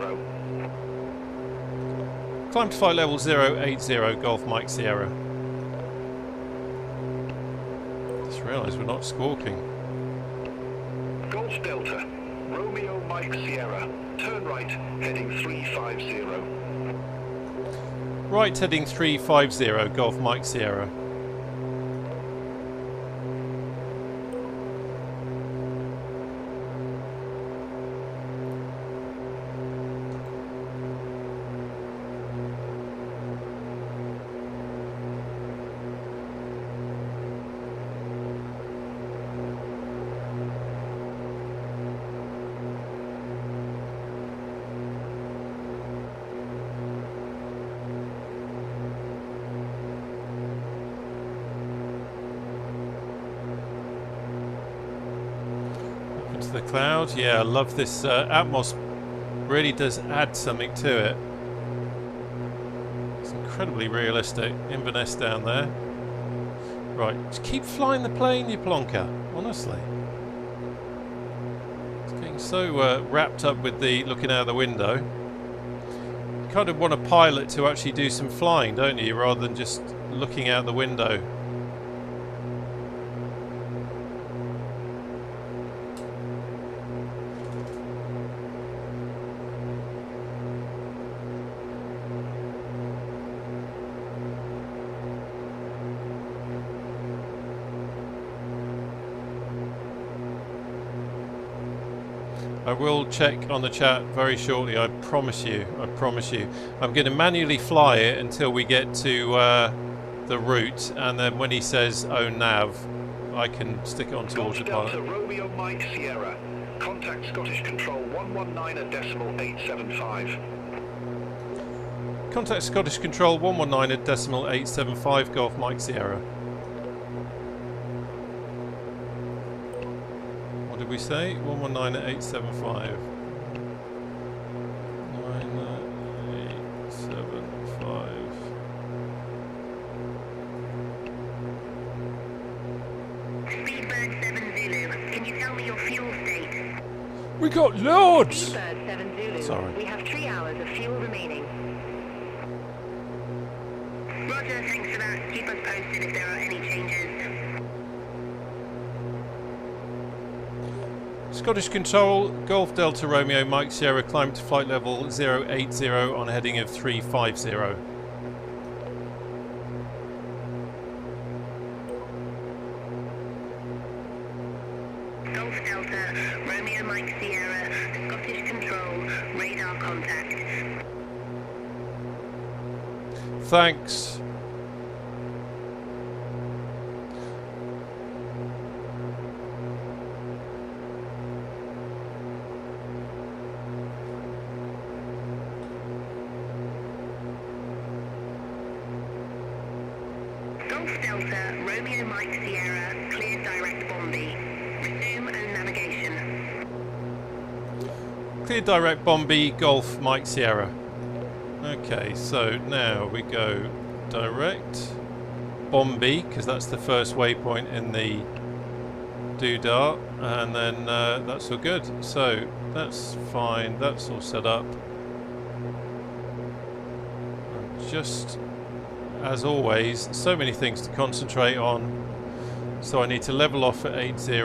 Climb to flight level 080, Golf Mike Sierra. Just realised we're not squawking. Golf Delta, Romeo Mike Sierra, turn right, heading 350. Right heading 350, Golf Mike Sierra. The cloud, yeah, I love this. Atmos really does add something to it. It's incredibly realistic. Inverness down there. Right, just keep flying the plane, you plonker. Honestly, it's getting so wrapped up with the looking out the window. You kind of want a pilot to actually do some flying, don't you, rather than just looking out the window. I will check on the chat very shortly, I promise you, I promise you. I'm going to manually fly it until we get to the route, and then when he says "oh nav," I can stick it onto Golf autopilot. Delta, Romeo Mike Sierra, contact Scottish Control 119.875. Contact Scottish Control 119.875, Golf Mike Sierra. What did we say? 119.875. 9.875. Speedbird 7 Zulu, can you tell me your fuel state? We got loads! Speedbird 7 Zulu, Sorry. we have 3 hours of fuel remaining. Roger, thanks for that. Keep us posted if there are any changes. Scottish Control, Golf Delta Romeo Mike Sierra, climb to flight level 080 on a heading of 350. Golf Delta, Romeo Mike Sierra, Scottish Control, radar contact. Thanks. Golf Delta, Romeo Mike Sierra, clear direct Bombay. Resume and navigation. Clear direct Bombay, Golf Mike Sierra. Okay, so now we go direct Bombay, because that's the first waypoint in the doodah, and then that's all good. So that's fine, that's all set up. And just as always, so many things to concentrate on. So I need to level off at 80.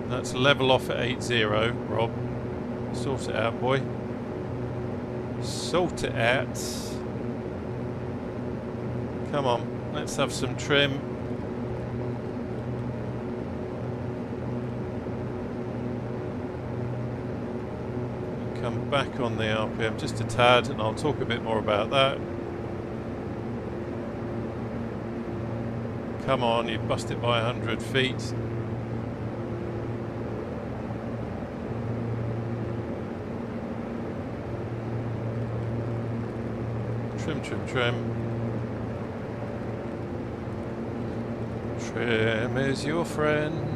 That's level off at 80, Rob. Sort it out, boy. Sort it out. Come on, let's have some trim. Come back on the RPM just a tad, and I'll talk a bit more about that. Come on, you've busted by 100 feet. Trim, trim, trim. Trim is your friend.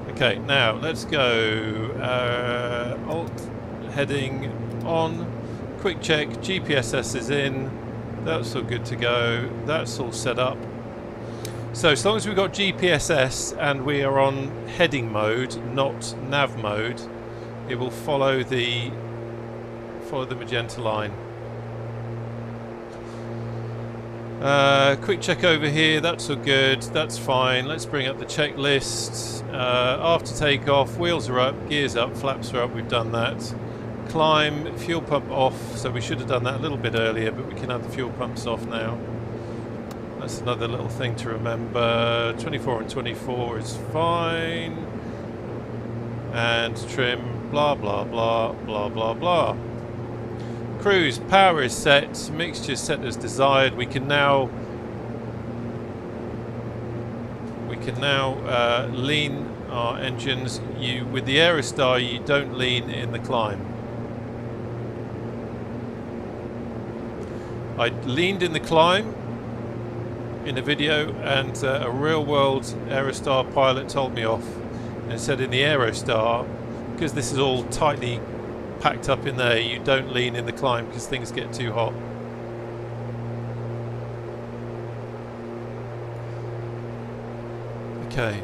Okay, now let's go alt heading on. Quick check, GPSS is in. That's all good to go. That's all set up. So as long as we've got GPSS and we are on heading mode, not nav mode, it will follow the magenta line. Quick check over here, that's all good, that's fine. Let's bring up the checklist. After takeoff, wheels are up, gears up, flaps are up, we've done that. Climb, fuel pump off, so we should have done that a little bit earlier, but we can have the fuel pumps off now. That's another little thing to remember. 24 and 24 is fine. And trim, blah blah blah, blah blah blah. Cruise, power is set, mixture set as desired. We can now lean our engines. With the Aerostar, you don't lean in the climb. I leaned in the climb in a video, and a real-world Aerostar pilot told me off and said in the Aerostar, because this is all tightly packed up in there, you don't lean in the climb because things get too hot. Okay,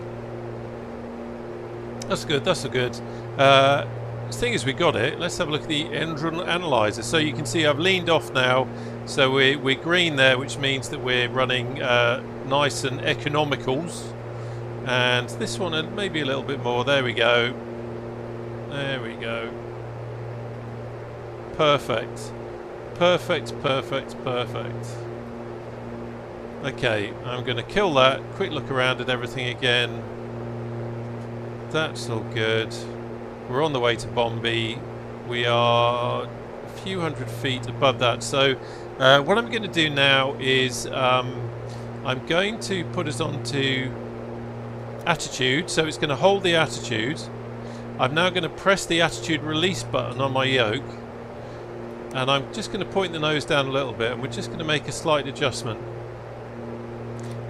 that's good, that's good. The thing is, we got it. Let's have a look at the engine analyzer. So you can see I've leaned off now, so we're green there, which means that we're running nice and economicals. And this one maybe a little bit more. There we go. There we go. Perfect. Perfect, perfect, perfect. Okay, I'm going to kill that. Quick look around at everything again. That's all good. We're on the way to Bombay. We are a few hundred feet above that. So what I'm going to do now is I'm going to put us onto attitude. So it's going to hold the attitude. I'm now going to press the attitude release button on my yoke. And I'm just going to point the nose down a little bit, and we're just going to make a slight adjustment.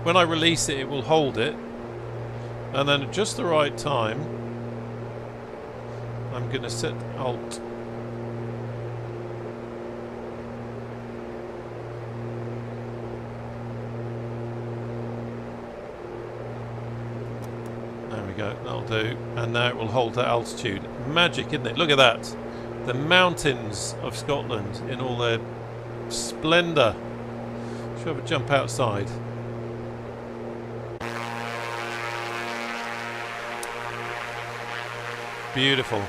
When I release it, it will hold it. And then at just the right time, I'm going to set Alt. There we go, that'll do. And now it will hold that altitude. Magic, isn't it? Look at that. The mountains of Scotland in all their splendour. Should we have a jump outside? Beautiful.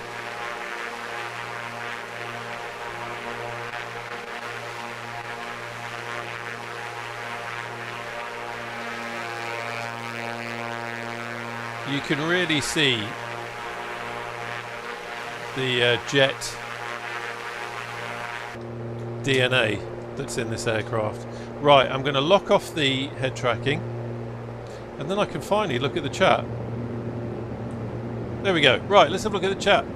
You can really see the jet DNA that's in this aircraft. Right, I'm going to lock off the head tracking, and then I can finally look at the chat. There we go. Right, let's have a look at the chat.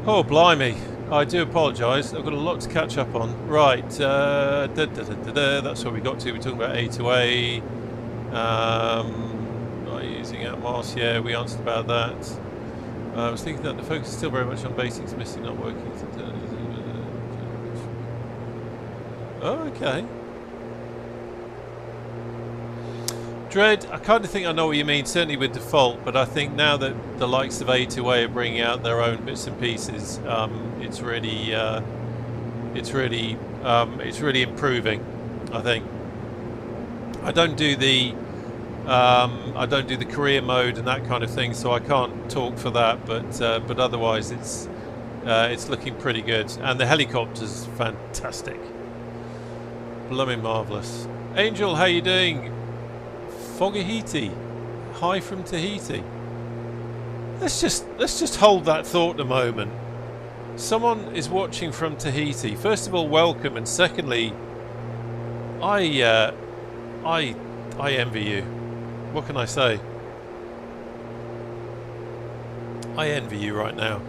Oh, blimey. I do apologise. I've got a lot to catch up on. Right, that's what we got to. We're talking about A2A. Not using Atmos. Yeah, we answered about that. I was thinking that the focus is still very much on basics, missing, not working. Oh, okay. Dread, I kind of think I know what you mean, certainly with default, but I think now that the likes of A2A are bringing out their own bits and pieces, it's really it's really improving, I think. I don't do the career mode and that kind of thing, so I can't talk for that. But otherwise, it's looking pretty good, and the helicopter's fantastic, blooming marvelous. Angel, how you doing? Fogahiti, hi from Tahiti. Let's just hold that thought a moment. Someone is watching from Tahiti. First of all, welcome, and secondly, I envy you. What can I say? I envy you right now.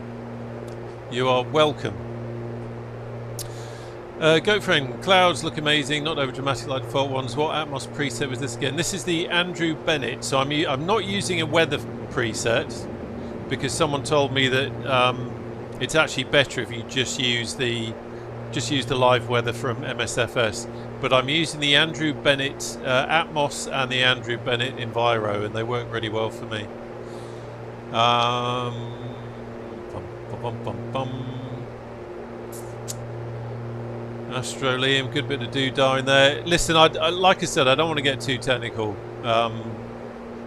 You are welcome. Goat friend, clouds look amazing, not over dramatic like default ones. What Atmos preset was this again? This is the Andrew Bennett. So I'm not using a weather preset because someone told me that it's actually better if you just use the live weather from MSFS. But I'm using the Andrew Bennett Atmos and the Andrew Bennett Enviro, and they work really well for me. Astro Liam, good bit of doodah in there. Listen, like I said, I don't want to get too technical.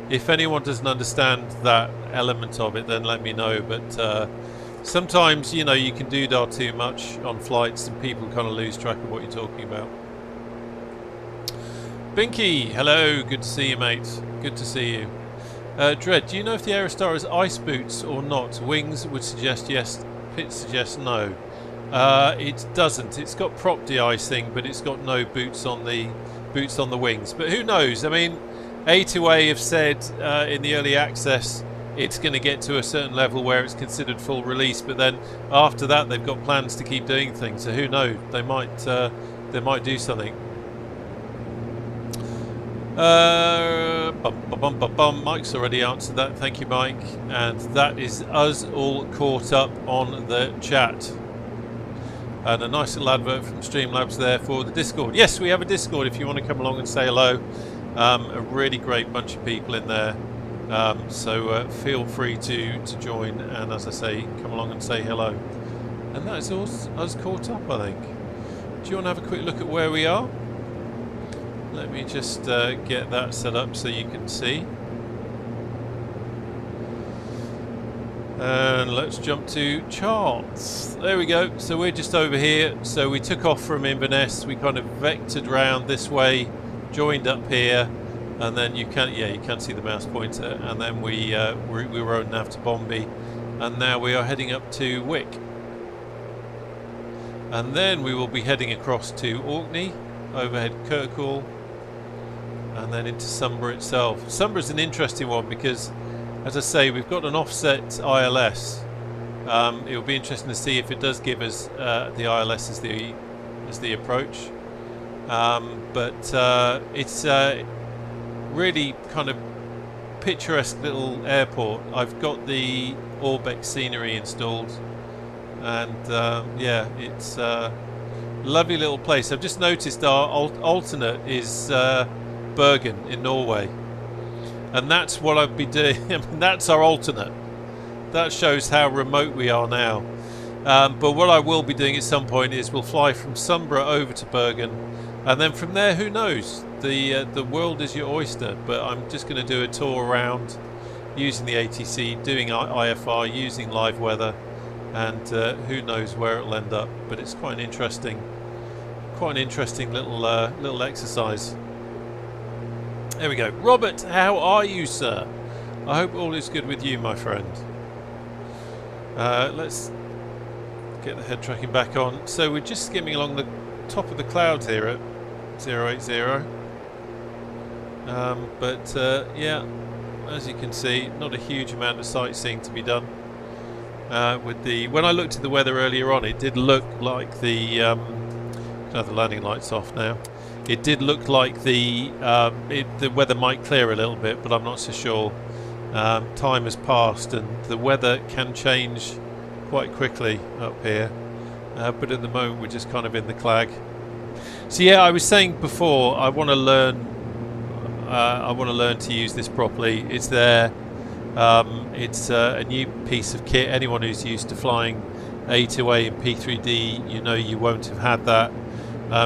If anyone doesn't understand that element of it, then let me know. But sometimes, you know, you can doodah too much on flights and people kind of lose track of what you're talking about. Binky, hello, good to see you, mate. Good to see you. Dread, do you know if the Aerostar has ice boots or not? Wings would suggest yes, Pit suggests no. It doesn't. It's got prop de-icing, but it's got no boots on the wings. But who knows? I mean, A2A have said in the early access it's going to get to a certain level where it's considered full release, but then after that they've got plans to keep doing things. So who knows? They might do something. Mike's already answered that. Thank you, Mike. And that is us all caught up on the chat. And a nice little advert from Streamlabs there for the Discord. Yes, we have a Discord if you want to come along and say hello. A really great bunch of people in there. So feel free to join, and as I say, come along and say hello. And that is us caught up, I think. Do you want to have a quick look at where we are? Let me just get that set up so you can see. And let's jump to charts. There we go. So we're just over here. So we took off from Inverness. We kind of vectored round this way, joined up here, and then you can see the mouse pointer. And then we rode nav to Bombay, and now we are heading up to Wick. And then we will be heading across to Orkney, overhead Kirkwall, and then into Sumber itself. Sumber is an interesting one because, as I say, we've got an offset ILS. It will be interesting to see if it does give us the ILS as the approach. But it's really kind of picturesque little airport. I've got the Orbeck scenery installed, and yeah, it's a lovely little place. I've just noticed our alternate is Bergen in Norway. And that's what I'd be doing. I mean, that's our alternate. That shows how remote we are now. But what I will be doing at some point is we'll fly from Sumbra over to Bergen, and then from there, who knows? The world is your oyster. But I'm just going to do a tour around using the ATC, doing IFR, using live weather, and who knows where it'll end up. But it's quite an interesting little exercise. There we go. Robert, how are you, sir? I hope all is good with you, my friend. Let's get the head tracking back on. So we're just skimming along the top of the clouds here at 080. Yeah, as you can see, not a huge amount of sightseeing to be done. When I looked at the weather earlier on, it did look like the can have the landing lights off now. It did look like the weather might clear a little bit, but I'm not so sure. Time has passed and the weather can change quite quickly up here. But at the moment we're just kind of in the clag. So yeah, I was saying before, I want to learn to use this properly. It's there. It's a new piece of kit. Anyone who's used to flying A2A and P3D, you know you won't have had that.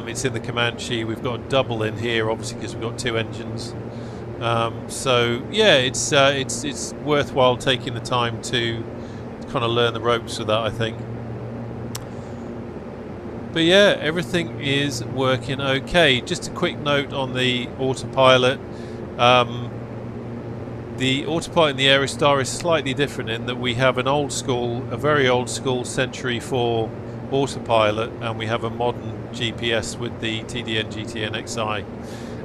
It's in the Comanche. We've got a double in here, obviously, because we've got 2 engines. So yeah, it's worthwhile taking the time to kind of learn the ropes with that, I think. But yeah, everything is working okay. Just a quick note on the autopilot. The autopilot in the Aerostar is slightly different in that we have an old school, a very old school Century 4 autopilot, and we have a modern GPS with the TDN GTN XI.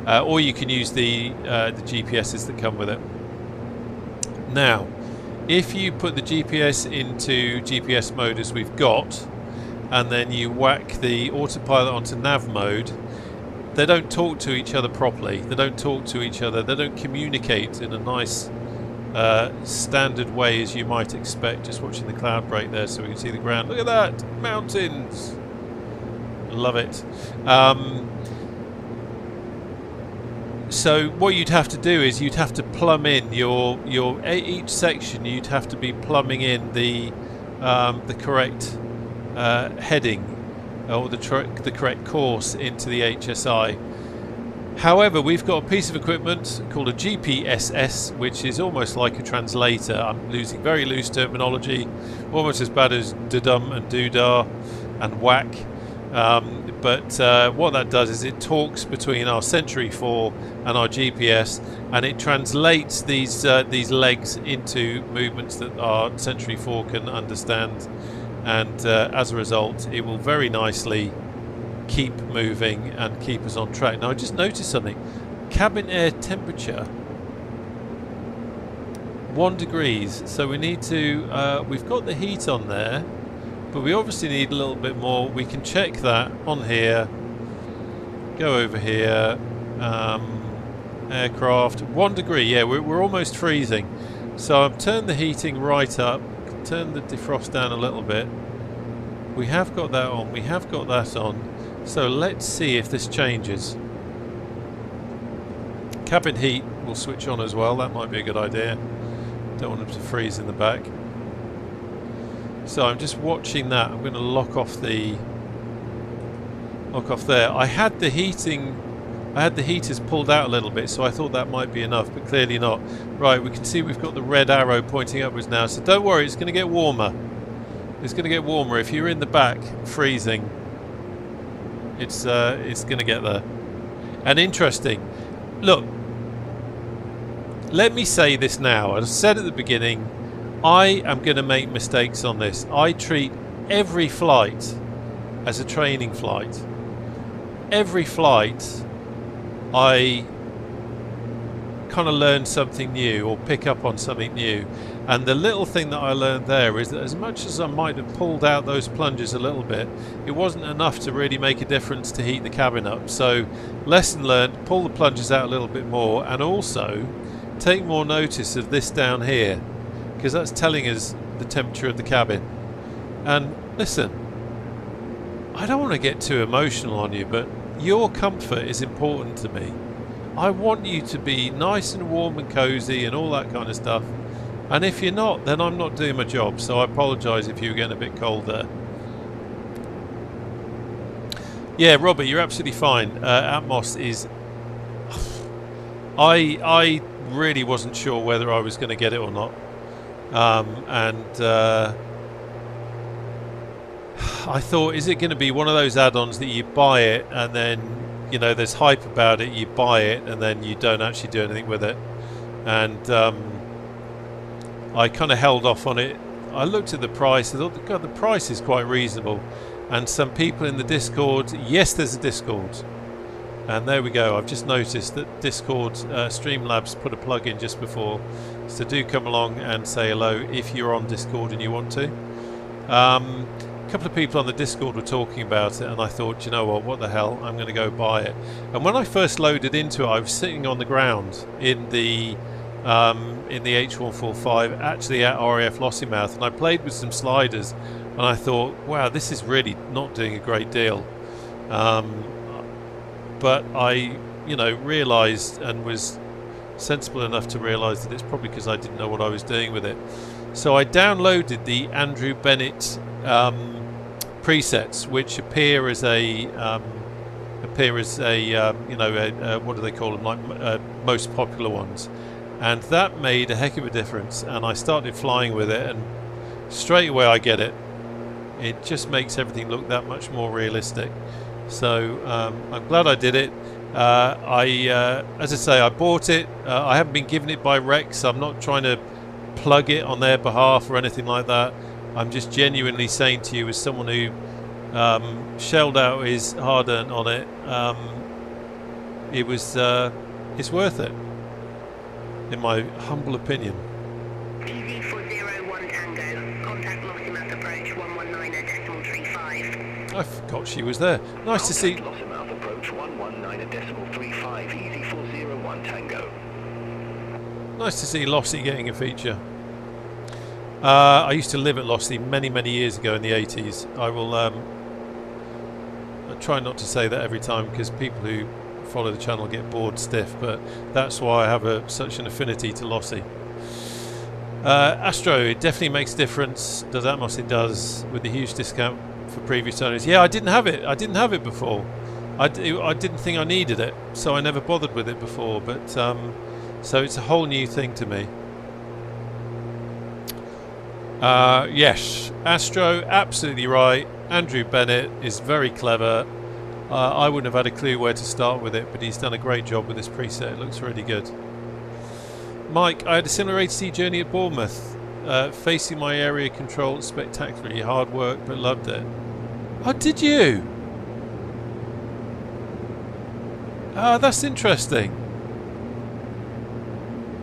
Or you can use the GPSs that come with it. Now, if you put the GPS into GPS mode as we've got, and then you whack the autopilot onto nav mode, they don't talk to each other properly. They don't talk to each other. They don't communicate in a nice standard way as you might expect. Just watching the cloud break there so we can see the ground. Look at that! Mountains! Love it. So what you'd have to do is you'd have to plumb in your each section. You'd have to be plumbing in the correct heading or the correct course into the HSI. However, we've got a piece of equipment called a GPSS, which is almost like a translator. I'm using very loose terminology, almost as bad as dudum and doodah and whack. But what that does is it talks between our Century 4 and our GPS, and it translates these legs into movements that our Century 4 can understand, and as a result it will very nicely keep moving and keep us on track. Now I just noticed something. Cabin air temperature 1 degrees, so we need to we've got the heat on there, but we obviously need a little bit more. We can check that on here. Go over here. Aircraft. 1 degree. Yeah, we're almost freezing. So I've turned the heating right up. Turn the defrost down a little bit. We have got that on. We have got that on. So let's see if this changes. Cabin heat will switch on as well. That might be a good idea. Don't want them to freeze in the back. So I'm just watching that. I'm going to lock off there. I had the heaters pulled out a little bit, so I thought that might be enough, but clearly not. Right, we can see we've got the red arrow pointing upwards now, so don't worry, it's going to get warmer. It's going to get warmer. If you're in the back freezing, it's going to get there. And interesting. Look, let me say this now. As I said at the beginning, I am going to make mistakes on this. I treat every flight as a training flight. Every flight I kind of learn something new or pick up on something new. And the little thing that I learned there is that as much as I might have pulled out those plungers a little bit, it wasn't enough to really make a difference to heat the cabin up. So lesson learned, pull the plungers out a little bit more, and also take more notice of this down here, because that's telling us the temperature of the cabin. And listen, I don't want to get too emotional on you, but your comfort is important to me. I want you to be nice and warm and cozy and all that kind of stuff. And if you're not, then I'm not doing my job. So I apologise if you're getting a bit cold there. Yeah, Robert, you're absolutely fine. Atmos is... I really wasn't sure whether I was going to get it or not. I thought, is it going to be one of those add-ons that you buy it and then, you know, there's hype about it, you buy it and then you don't actually do anything with it. And I kind of held off on it. I looked at the price, I thought, God, the price is quite reasonable. And some people in the Discord, yes, there's a Discord. And there we go. I've just noticed that Discord, Streamlabs put a plug in just before. So do come along and say hello if you're on Discord and you want to. A couple of people on the Discord were talking about it, and I thought, you know what the hell, I'm going to go buy it. And when I first loaded into it, I was sitting on the ground in the H145, actually at RAF Lossiemouth, and I played with some sliders, and I thought, wow, this is really not doing a great deal. But I, you know, realised and was sensible enough to realise that it's probably because I didn't know what I was doing with it. So I downloaded the Andrew Bennett presets which appear as a you know, what do they call them, like most popular ones, and that made a heck of a difference. And I started flying with it, and straight away I get it. It just makes everything look that much more realistic. So I'm glad I did it. As I say, I bought it. I haven't been given it by REX. I'm not trying to plug it on their behalf or anything like that. I'm just genuinely saying to you, as someone who shelled out his hard-earned on it, it's worth it, in my humble opinion. Easy 401 Tango. Contact Lossiemouth approach 119.35. I forgot she was there. Nice to see. Lossiemouth approach 119.35. Easy 401 Tango. Nice to see Lossie getting a feature. I used to live at Lossie many years ago in the 80s. I will I try not to say that every time, because people who follow the channel get bored stiff, but that's why I have such an affinity to Lossie. Astro, it definitely makes a difference. Does Atmos? It does, with the huge discount for previous owners. Yeah, I didn't have it. I didn't have it before. I didn't think I needed it, so I never bothered with it before. But so it's a whole new thing to me. Yes, Astro, absolutely right. Andrew Bennett is very clever. I wouldn't have had a clue where to start with it, but he's done a great job with this preset. It looks really good. Mike, I had a similar ATC journey at Bournemouth, facing my area control. Spectacularly hard work, but loved it. Oh, did you? Ah, that's interesting.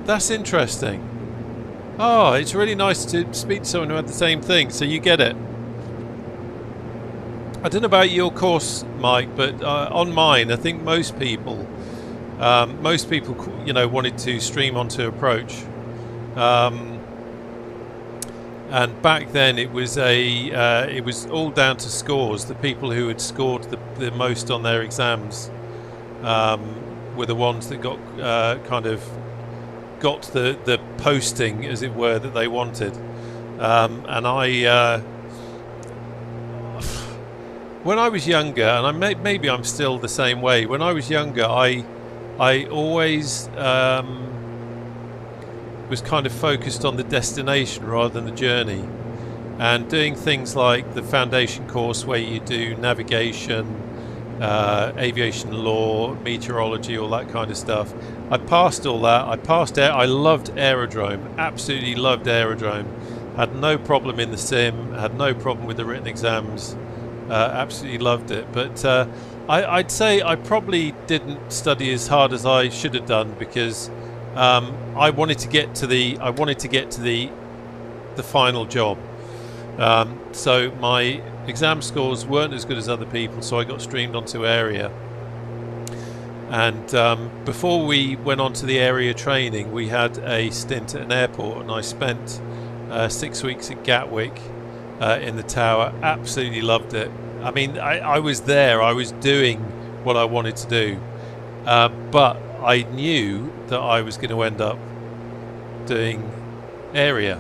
That's interesting. Oh, it's really nice to speak to someone who had the same thing, so you get it. I don't know about your course, Mike, but on mine, I think most people, you know, wanted to stream onto approach, and back then it was it was all down to scores. The people who had scored the most on their exams were the ones that got kind of got the posting, as it were, that they wanted. And I when I was younger, and maybe I'm still the same way, when I was younger I always was kind of focused on the destination rather than the journey, and doing things like the foundation course where you do navigation, aviation law, meteorology, all that kind of stuff. I passed all that. I loved aerodrome, absolutely loved aerodrome. Had no problem in the sim, had no problem with the written exams. Absolutely loved it. But I'd say I probably didn't study as hard as I should have done, because I wanted to get to the final job. So my exam scores weren't as good as other people, so I got streamed onto area. And before we went on to the area training, we had a stint at an airport, and I spent 6 weeks at Gatwick in the tower. Absolutely loved it. I mean, I was there, I was doing what I wanted to do, but I knew that I was going to end up doing area,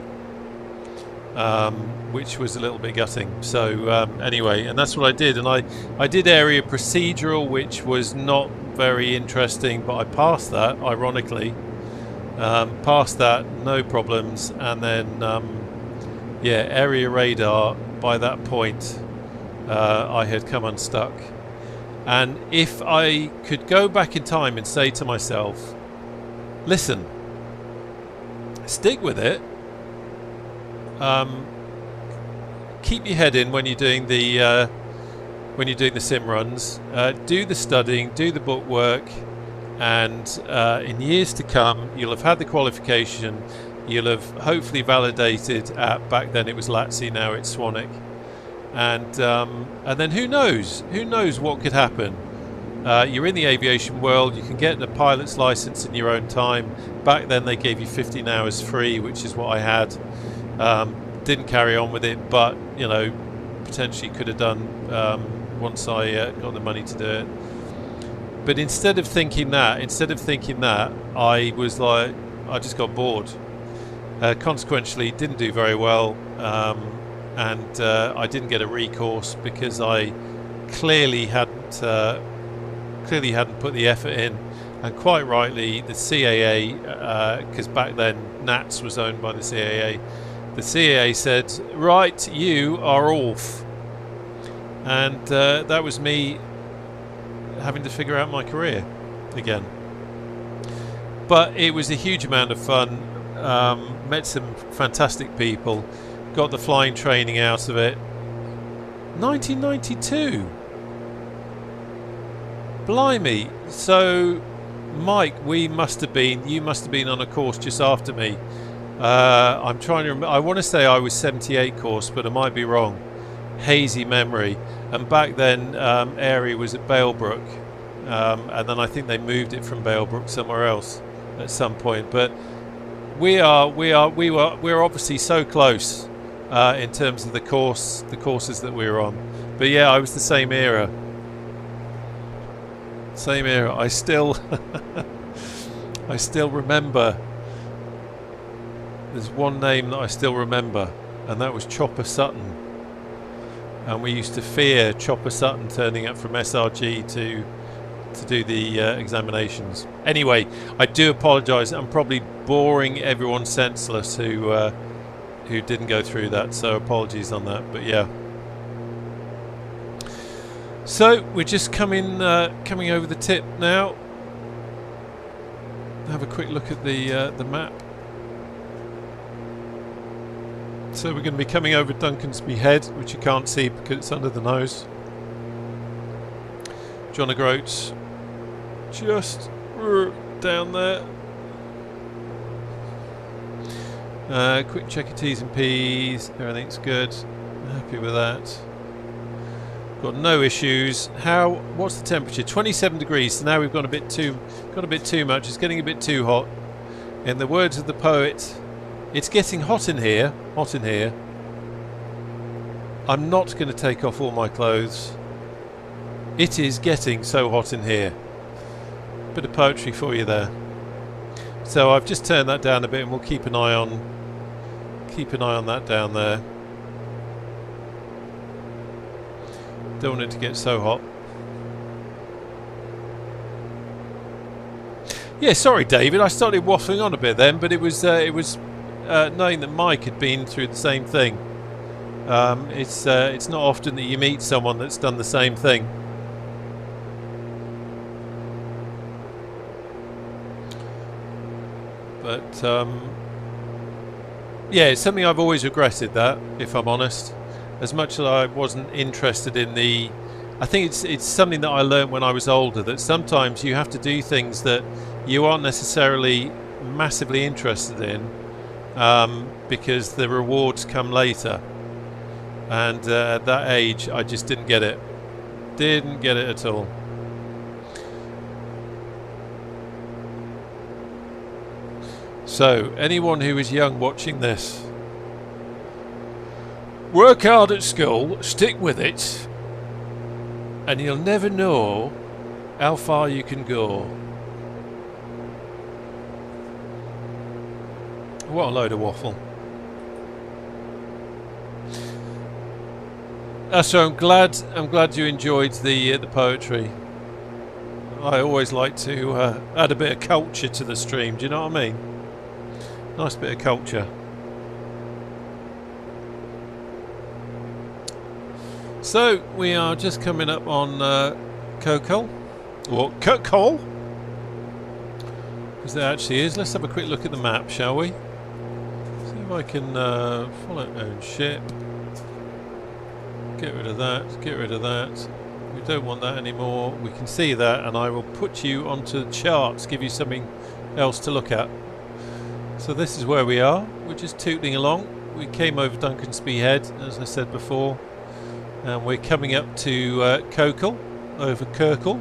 which was a little bit gutting. So anyway, and that's what I did. And I did area procedural, which was not very interesting, but I passed that, ironically. Passed that, no problems. And then yeah, area radar, by that point I had come unstuck. And if I could go back in time and say to myself, listen, stick with it, keep your head in when you're doing the sim runs, do the studying, do the book work, and in years to come you'll have had the qualification, you'll have hopefully validated at, back then it was LATC, now it's Scenic, and then who knows what could happen. You're in the aviation world, you can get the pilot's license in your own time. Back then they gave you 15 hours free, which is what I had. Didn't carry on with it, but you know, potentially could have done once I got the money to do it. But instead of thinking that, I was like, I just got bored. Consequently, didn't do very well, and I didn't get a recourse because I clearly hadn't put the effort in. And quite rightly, the CAA, because back then NATS was owned by the CAA, the CAA said, right, you are off. And that was me having to figure out my career again. But it was a huge amount of fun. Met some fantastic people, got the flying training out of it. 1992. Blimey. So Mike, you must have been on a course just after me. I'm trying to remember. I want to say I was 78 course, but I might be wrong. Hazy memory. And back then Airy was at Balebrook, and then I think they moved it from Balebrook somewhere else at some point. But we're obviously so close in terms of the courses that we were on. But yeah, I was the same era. I still I still remember. There's one name that I still remember, and that was Chopper Sutton. And we used to fear Chopper Sutton turning up from SRG to do the examinations. Anyway, I do apologise. I'm probably boring everyone senseless who didn't go through that. So apologies on that. But yeah. So we're just coming over the tip now. Have a quick look at the map. So we're going to be coming over Duncansby Head, which you can't see because it's under the nose. John O'Groats just down there. Quick check of T's and P's. Everything's good. Happy with that. Got no issues. What's the temperature? 27 degrees. So now we've got a bit too much. It's getting a bit too hot. In the words of the poet, it's getting hot in here. I'm not going to take off all my clothes. It is getting so hot in here. Bit of poetry for you there. So I've just turned that down a bit, and we'll keep an eye on that down there. Don't want it to get so hot. Yeah, sorry, David. I started waffling on a bit then, but it was knowing that Mike had been through the same thing. It's not often that you meet someone that's done the same thing. But yeah, it's something I've always regretted, that, if I'm honest. As much as I wasn't interested in the... I think it's something that I learned when I was older, that sometimes you have to do things that you aren't necessarily massively interested in, because the rewards come later. And at that age, I just didn't get it. Didn't get it at all. So, anyone who is young watching this, work hard at school, stick with it, and you'll never know how far you can go. What a load of waffle. So I'm glad you enjoyed the poetry. I always like to add a bit of culture to the stream, do you know what I mean? Nice bit of culture. So we are just coming up on Kokol, or Kokol, as there actually is. Let's have a quick look at the map, shall we? See if I can follow own ship. Get rid of that. Get rid of that. We don't want that anymore. We can see that, and I will put you onto the charts, give you something else to look at. So this is where we are. We're just tootling along. We came over Duncansby Head, as I said before. And we're coming up to Kokol, over Kirkle.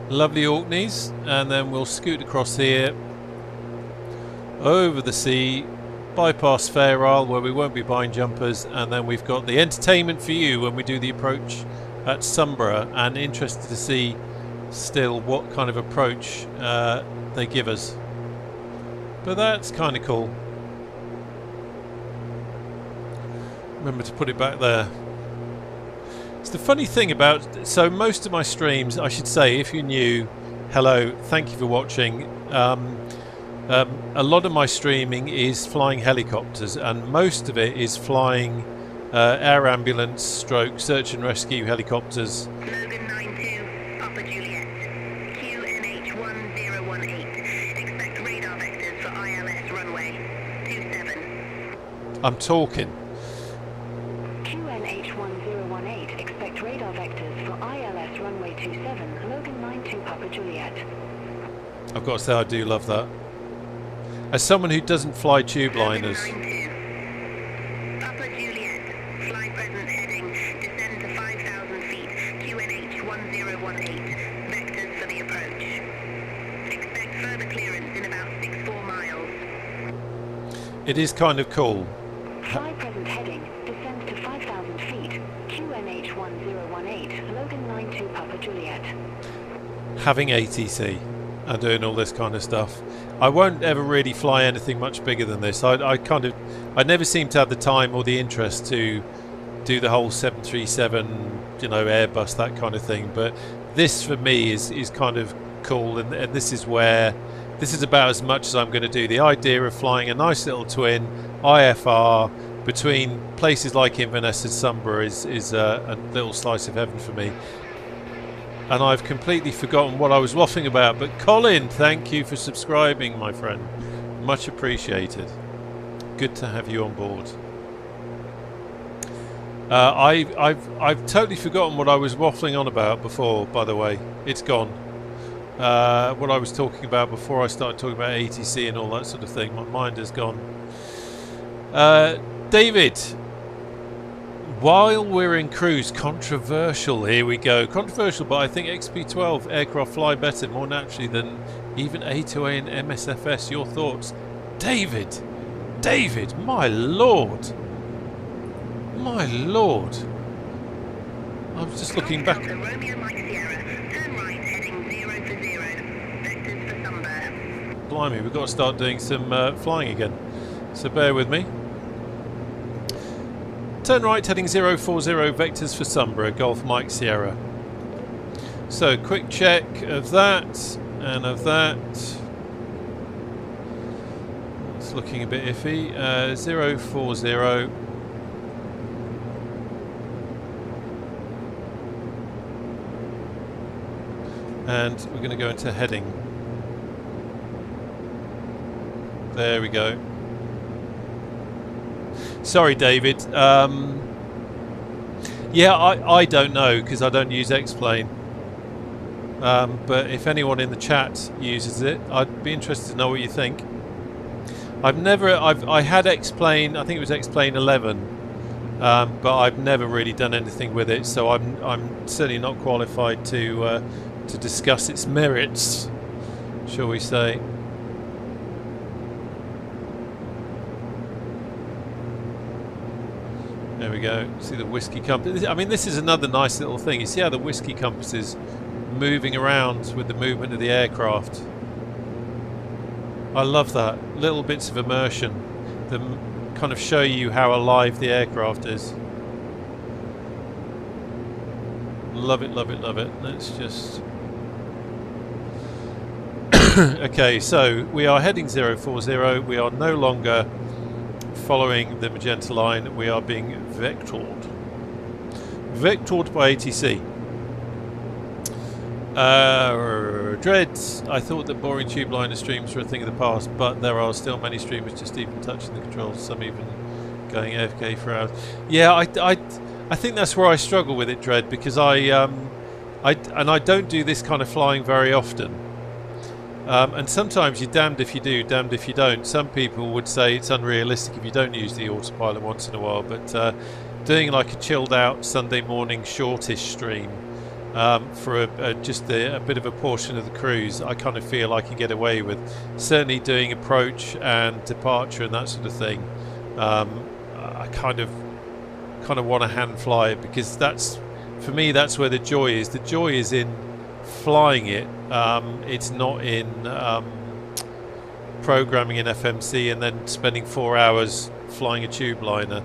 Lovely Orkneys, and then we'll scoot across here, over the sea, bypass Fair Isle, where we won't be buying jumpers, and then we've got the entertainment for you when we do the approach at Sunborough, and interested to see still what kind of approach they give us. But that's kind of cool. Remember to put it back there. It's the funny thing about, so most of my streams, I should say, if you're new, hello, thank you for watching. A lot of my streaming is flying helicopters, and most of it is flying air ambulance stroke search and rescue helicopters. Logan 92, Papa Juliet. QNH 1018. Expect radar vectors for ILS runway 27. I'm talking. QNH 1018. Expect radar vectors for ILS runway 27. Logan 92, Papa Juliet. I've got to say I do love that. As someone who doesn't fly tube liners, Logan 92. Papa Juliet. Fly present heading. Descend to 5,000 feet. QNH 1018. Vectors for the approach. Expect further clearance in about 64 miles. it is kind of cool. Fly present heading. Descend to 5,000 feet. QNH 1018. Logan 92, Papa Juliet. Having ATC and doing all this kind of stuff. I won't ever really fly anything much bigger than this. I never seem to have the time or the interest to do the whole 737, you know, Airbus, that kind of thing. But this for me is kind of cool, and this is about as much as I'm going to do. The idea of flying a nice little twin IFR between places like Inverness and Sunborough is a little slice of heaven for me. And I've completely forgotten what I was waffling about. But Colin, thank you for subscribing, my friend. Much appreciated. Good to have you on board. I've totally forgotten what I was waffling on about before. By the way, it's gone. What I was talking about before I started talking about ATC and all that sort of thing. My mind has gone. David. While we're in cruise, controversial, here we go. Controversial, but I think XP12 aircraft fly better, more naturally than even A2A and MSFS. Your thoughts? David! David, my lord! My lord! I was just looking back. Romeo Mike Sierra. Turn right, heading 0 for 0. Vectors for Sunbird. Blimey, we've got to start doing some flying again. So bear with me. Turn right, heading 040, vectors for Sunborough, Golf Mike Sierra. So, quick check of that, and of that. It's looking a bit iffy. 040. And we're going to go into heading. There we go. Sorry, David. Yeah, I don't know because I don't use X-Plane. But if anyone in the chat uses it, I'd be interested to know what you think. I had X-Plane. I think it was X-Plane 11, but I've never really done anything with it. So I'm certainly not qualified to discuss its merits, shall we say. There we go. See the whiskey compass. I mean, this is another nice little thing. You see how the whiskey compass is moving around with the movement of the aircraft. I love that. Little bits of immersion that kind of show you how alive the aircraft is. Love it, love it, love it. Let's just... Okay, so we are heading 040. We are no longer following the magenta line. We are being vectored by ATC. Dreads, I thought that boring tube liner streams were a thing of the past, but there are still many streamers just even touching the controls, some even going AFK for hours. Yeah, I think that's where I struggle with it, Dread, because I don't do this kind of flying very often. And sometimes you're damned if you do, damned if you don't. Some people would say it's unrealistic if you don't use the autopilot once in a while, but doing like a chilled out Sunday morning shortish stream for just a bit of a portion of the cruise, I kind of feel I can get away with. Certainly doing approach and departure and that sort of thing, I kind of want to hand fly it, because that's, for me, that's where the joy is. The joy is in flying it. It's not in programming in FMC and then spending 4 hours flying a tube liner.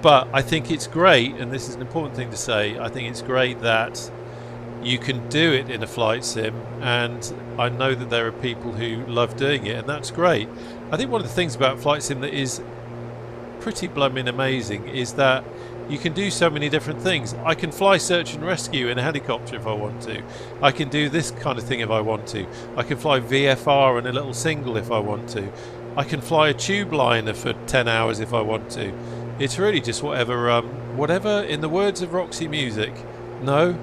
But I think it's great, and this is an important thing to say, I think it's great that you can do it in a flight sim, and I know that there are people who love doing it, and that's great. I think one of the things about flight sim that is pretty blooming amazing is that you can do so many different things. I can fly search and rescue in a helicopter if I want to. I can do this kind of thing if I want to. I can fly VFR in a little single if I want to. I can fly a tube liner for 10 hours if I want to. It's really just whatever, whatever, in the words of Roxy Music. No,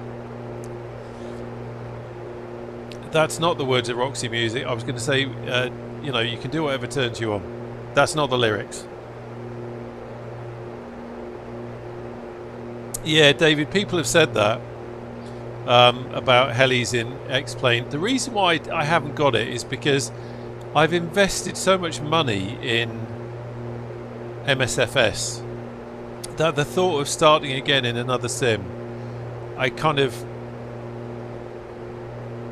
that's not the words of Roxy Music. I was going to say, you know, you can do whatever turns you on. That's not the lyrics. Yeah, David, people have said that about helis in X-Plane. The reason why I haven't got it is because I've invested so much money in MSFS that the thought of starting again in another sim, I kind of,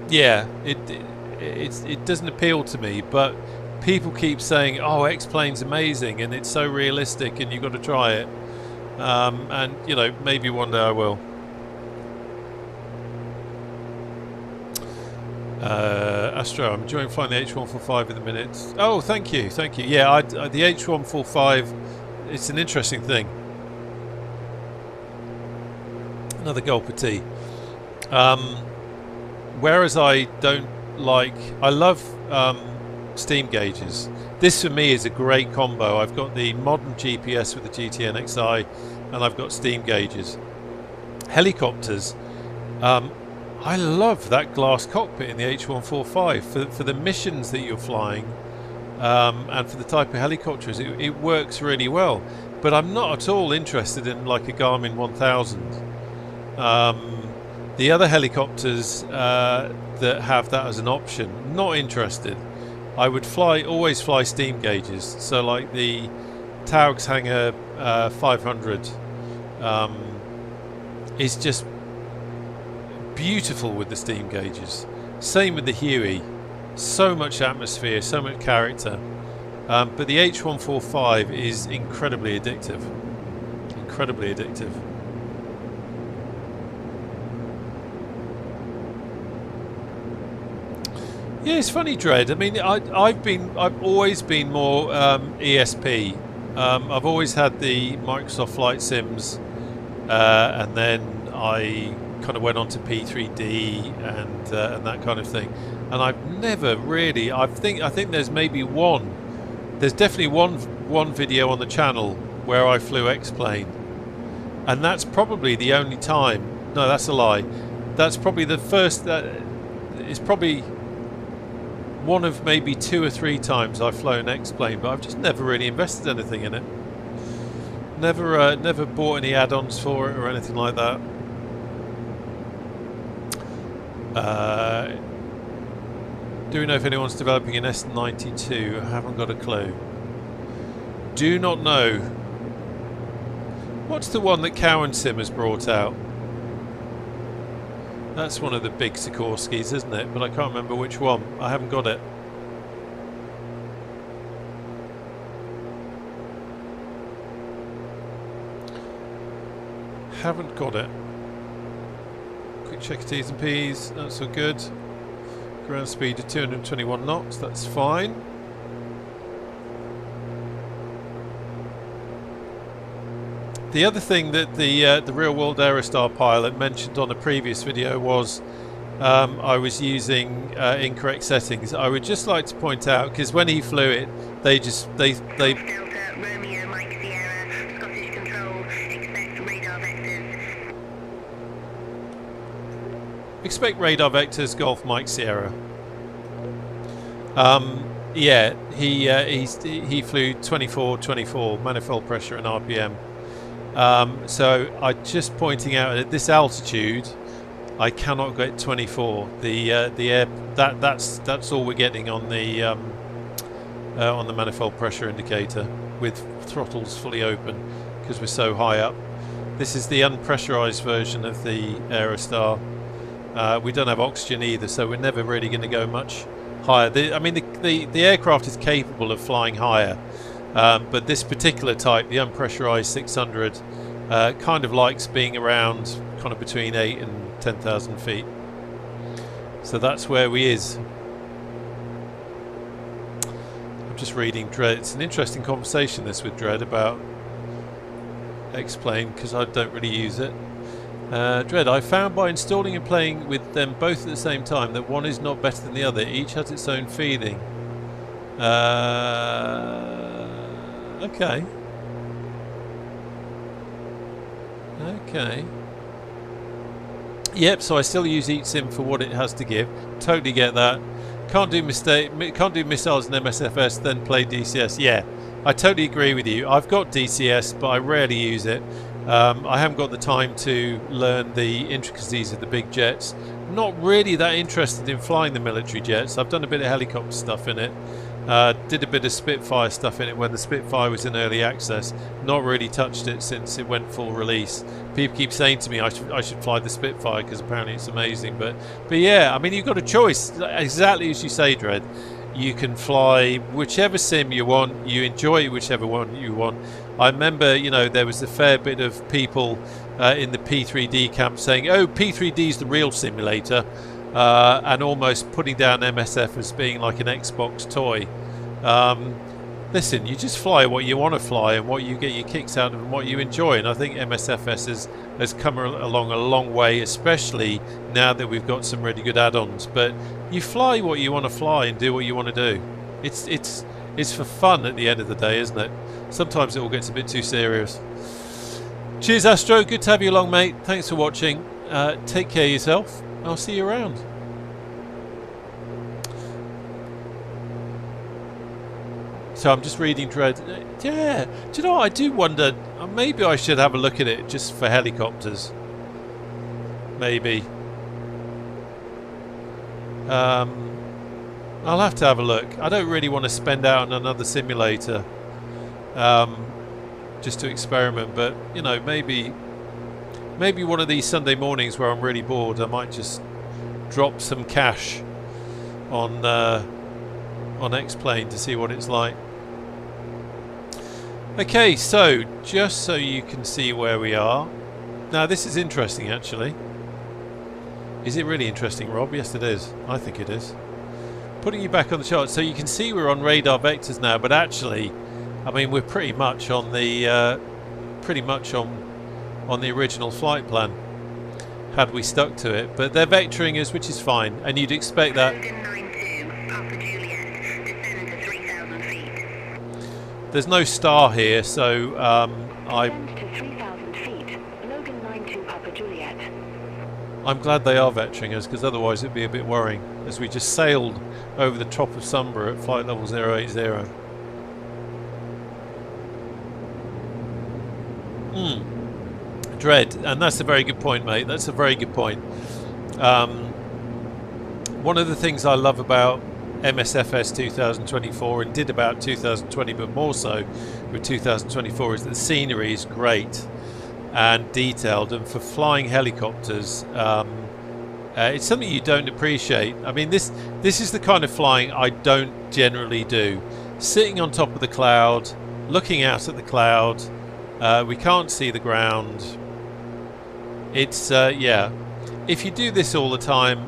yeah, it doesn't appeal to me. But people keep saying, oh, X-Plane's amazing and it's so realistic and you've got to try it. And you know, maybe one day I will. Astro, I'm enjoying flying the H145 at the minute. Oh, thank you, thank you. Yeah, the H145, it's an interesting thing. Another gulp of tea. Whereas I don't like, I love steam gauges. This for me is a great combo. I've got the modern GPS with the GTN XI, and I've got steam gauges. Helicopters, I love that glass cockpit in the H145 for the missions that you're flying, and for the type of helicopters. It works really well. But I'm not at all interested in like a Garmin 1000. The other helicopters that have that as an option, not interested. I would always fly steam gauges. So like the Taugs Hanger 500 is just beautiful with the steam gauges. Same with the Huey. So much atmosphere, so much character. But the H145 is incredibly addictive. Incredibly addictive. Yeah, it's funny, Dread. I mean, I've always been more ESP. I've always had the Microsoft Flight Sims, and then I kind of went on to P3D and that kind of thing. And I've never really. I think there's maybe one. There's definitely one video on the channel where I flew X-Plane, and that's probably the only time. No, that's a lie. That's probably the first. It's probably one of maybe 2 or 3 times I've flown X-Plane, but I've just never really invested anything in it. Never bought any add-ons for it or anything like that. Do we know if anyone's developing an S92? I haven't got a clue. Do not know. What's the one that Cowan Sim has brought out? That's one of the big Sikorskis, isn't it? But I can't remember which one. I haven't got it. Haven't got it. Quick check of T's and P's. That's all good. Ground speed of 221 knots. That's fine. The other thing that the Real World Aerostar pilot mentioned on a previous video was I was using incorrect settings. I would just like to point out, because when he flew it, they Delta, Romeo, Mike Sierra, Scottish Control, expect radar vectors. expect radar vectors, Golf Mike Sierra. Yeah, he flew 24 manifold pressure and RPM. So I'm just pointing out at this altitude, I cannot get 24. The air that's all we're getting on the manifold pressure indicator with throttles fully open because we're so high up. This is the unpressurized version of the Aerostar. We don't have oxygen either, so we're never really going to go much higher. I mean, the aircraft is capable of flying higher, But this particular type, the unpressurized 600, kind of likes being around kind of between 8 and 10,000 feet. So that's where we is. I'm just reading Dread. It's an interesting conversation this with Dread about X-Plane, because I don't really use it. Dread, I found by installing and playing with them both at the same time that one is not better than the other. Each has its own feeling. Okay. Okay. Yep, so I still use EGPE for what it has to give. Totally get that. Can't do missiles in MSFS, then play DCS. Yeah, I totally agree with you. I've got DCS, but I rarely use it. I haven't got the time to learn the intricacies of the big jets. I'm not really that interested in flying the military jets. I've done a bit of helicopter stuff in it. Did a bit of Spitfire stuff in it when the Spitfire was in early access. Not really touched it since it went full release. People keep saying to me I should fly the Spitfire because apparently it's amazing. But yeah, I mean, you've got a choice. Exactly as you say, Dread. You can fly whichever sim you want. You enjoy whichever one you want. I remember, you know, there was a fair bit of people in the P3D camp saying, "Oh, P3D is the real simulator," and almost putting down MSF as being like an Xbox toy. Listen, you just fly what you want to fly and what you get your kicks out of and what you enjoy. And I think MSFS has come along a long way, especially now that we've got some really good add-ons. But you fly what you want to fly and do what you want to do. It's for fun at the end of the day, isn't it? Sometimes it all gets a bit too serious. Cheers, Astro. Good to have you along, mate. Thanks for watching. Take care of yourself. I'll see you around. So I'm just reading Dread. Yeah, do you know what? I do wonder, maybe I should have a look at it just for helicopters. Maybe. I'll have to have a look. I don't really want to spend out on another simulator just to experiment, but you know, maybe one of these Sunday mornings where I'm really bored, I might just drop some cash on X-Plane to see what it's like. Okay, so just so you can see where we are. Now this is interesting, actually. Is it really interesting, Rob? Yes, it is. I think it is. Putting you back on the chart, so you can see we're on radar vectors now, but actually, I mean, we're pretty much on the on the original flight plan, had we stuck to it. But they're vectoring us, which is fine, and you'd expect that. There's no star here, so Descend to 3,000 feet. Logan 92 Papa Juliet. I'm glad they are vectoring us, because otherwise it'd be a bit worrying, as we just sailed over the top of Sunborough at flight level 080. Dread, and that's a very good point, mate. That's a very good point. One of the things I love about MSFS 2024 and did about 2020, but more so with 2024, is that the scenery is great and detailed, and for flying helicopters, it's something you don't appreciate. I mean, this is the kind of flying I don't generally do. Sitting on top of the cloud, looking out at the cloud, we can't see the ground. It's yeah, if you do this all the time,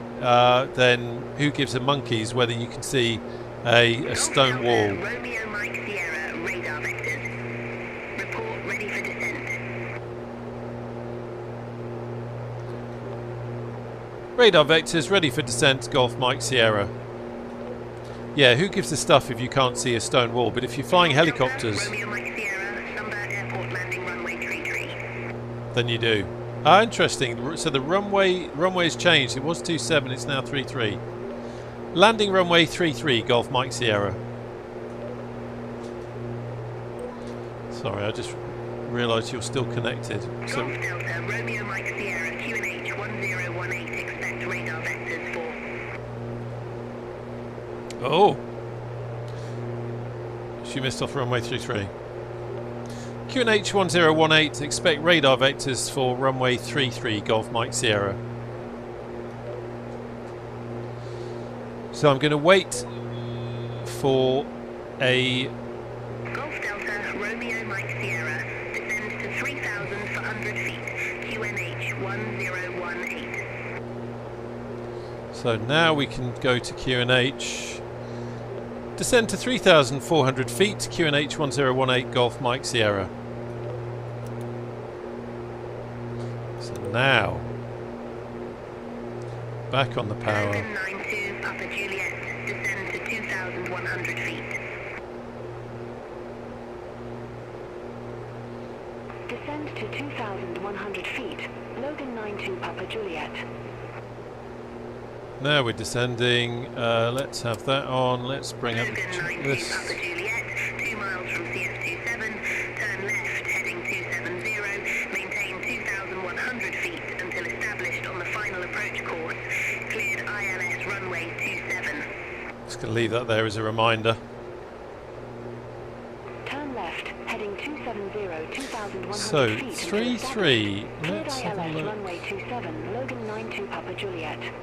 then who gives a monkeys whether you can see a stone wall? Romeo Mike Sierra, radar vectors. Report ready for descent. Radar vectors ready for descent, Golf Mike Sierra. Yeah, who gives the stuff if you can't see a stone wall? But if you're flying helicopters, Romeo Mike Sierra, Sunbird Airport landing runway 33. then you do. Ah, interesting. So the runway's changed. It was 27, it's now 33. Landing runway 33, Golf Mike Sierra. Sorry, I just realised you're still connected. So Golf Delta, Romeo Mike Sierra, QNH 1018, expect radar vectors for... oh, she missed off runway 33. QNH 1018, expect radar vectors for runway 33, Golf Mike Sierra. So I'm going to wait for a... Golf Delta So now we can go to QNH. Descend to 3,400 feet, QNH 1018 Golf Mike Sierra. So now, back on the power. Logan 92, Papa Juliet, descend to 2,100 feet. Descend to 2,100 feet. Logan 92 Papa Juliet. Now we're descending. Let's have that on. Let's bring up the Logan 92 checklist. Papa Juliet, 2 miles from CF27, turn left heading 270, maintain 2,100 feet until established on the final approach course, cleared ILS runway 27. Just going to leave that there as a reminder. Turn left, heading 270, 2,100 So, feet. 3-3. Cleared Let's have a ILS look. runway 27, Logan 92 Papa Juliet.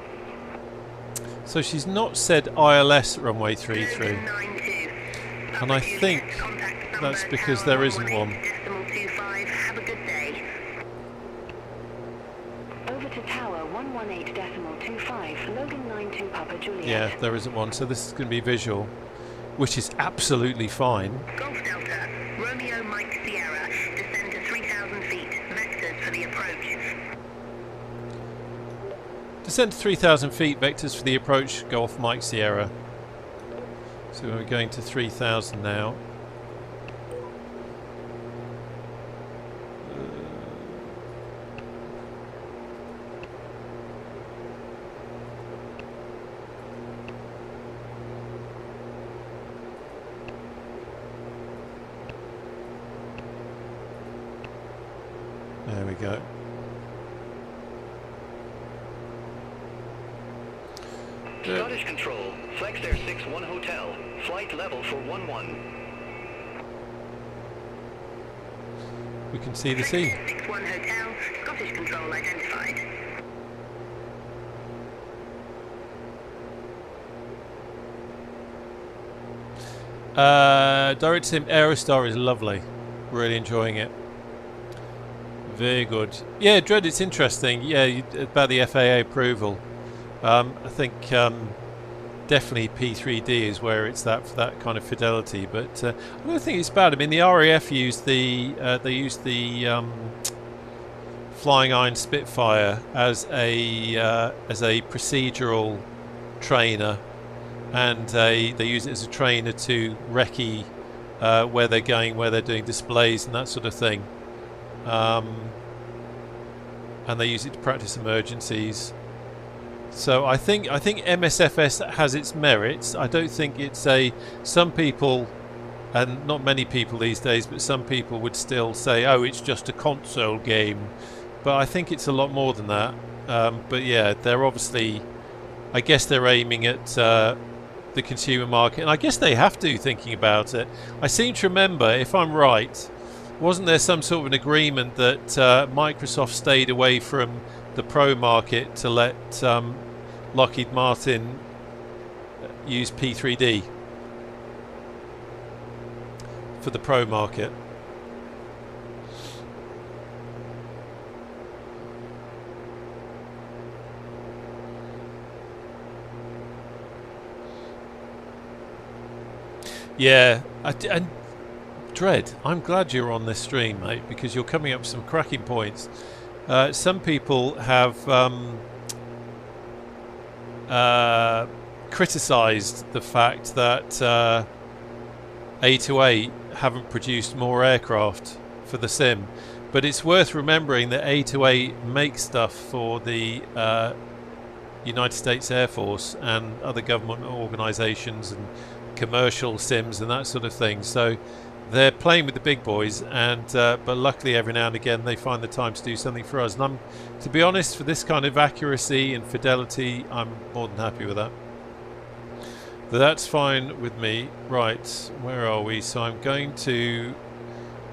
So she's not said ILS runway 33. Logan 92, Papa And I Juliet, think contact that's number because tower there isn't one. 118.25. Have a good day. Over to tower 118.25, Logan 92 Papa Juliet. Yeah, there isn't one. So this is going to be visual, which is absolutely fine. Golf Delta, Romeo Mike Sierra, descend to 3,000 feet, vectors for the approach. Descend to 3,000 feet, vectors for the approach, Golf Mike Sierra. So we're going to 3,000 now. There we go. Scottish Control, flex Air 61 Hotel, flight level for 11. We can see the sea. 61 Hotel, Scottish Control identified. Direct Sim Aerostar is lovely. Really enjoying it. Very good. Yeah, Dread, it's interesting. Yeah, about the FAA approval. I think definitely P3D is where it's that for that kind of fidelity. But I don't think it's bad. I mean, the RAF used the Flying Iron Spitfire as a procedural trainer, and they use it as a trainer to recce where they're going, where they're doing displays and that sort of thing. And they use it to practice emergencies. So I think MSFS has its merits. I don't think it's some people, and not many people these days, but some people would still say, oh, it's just a console game. But I think it's a lot more than that. But yeah, they're obviously, I guess they're aiming at the consumer market, and I guess they have to, thinking about it. I seem to remember, if I'm right, wasn't there some sort of an agreement that Microsoft stayed away from the pro market to let Lockheed Martin use P3D for the pro market? Yeah, and Dread, I'm glad you're on this stream, mate, because you're coming up with some cracking points. Some people have criticised the fact that A2A haven't produced more aircraft for the sim, but it's worth remembering that A2A makes stuff for the United States Air Force and other government organisations and commercial sims and that sort of thing. So they're playing with the big boys, and but luckily every now and again they find the time to do something for us. And I'm, to be honest, for this kind of accuracy and fidelity, I'm more than happy with that. But that's fine with me. Right, where are we? So I'm going to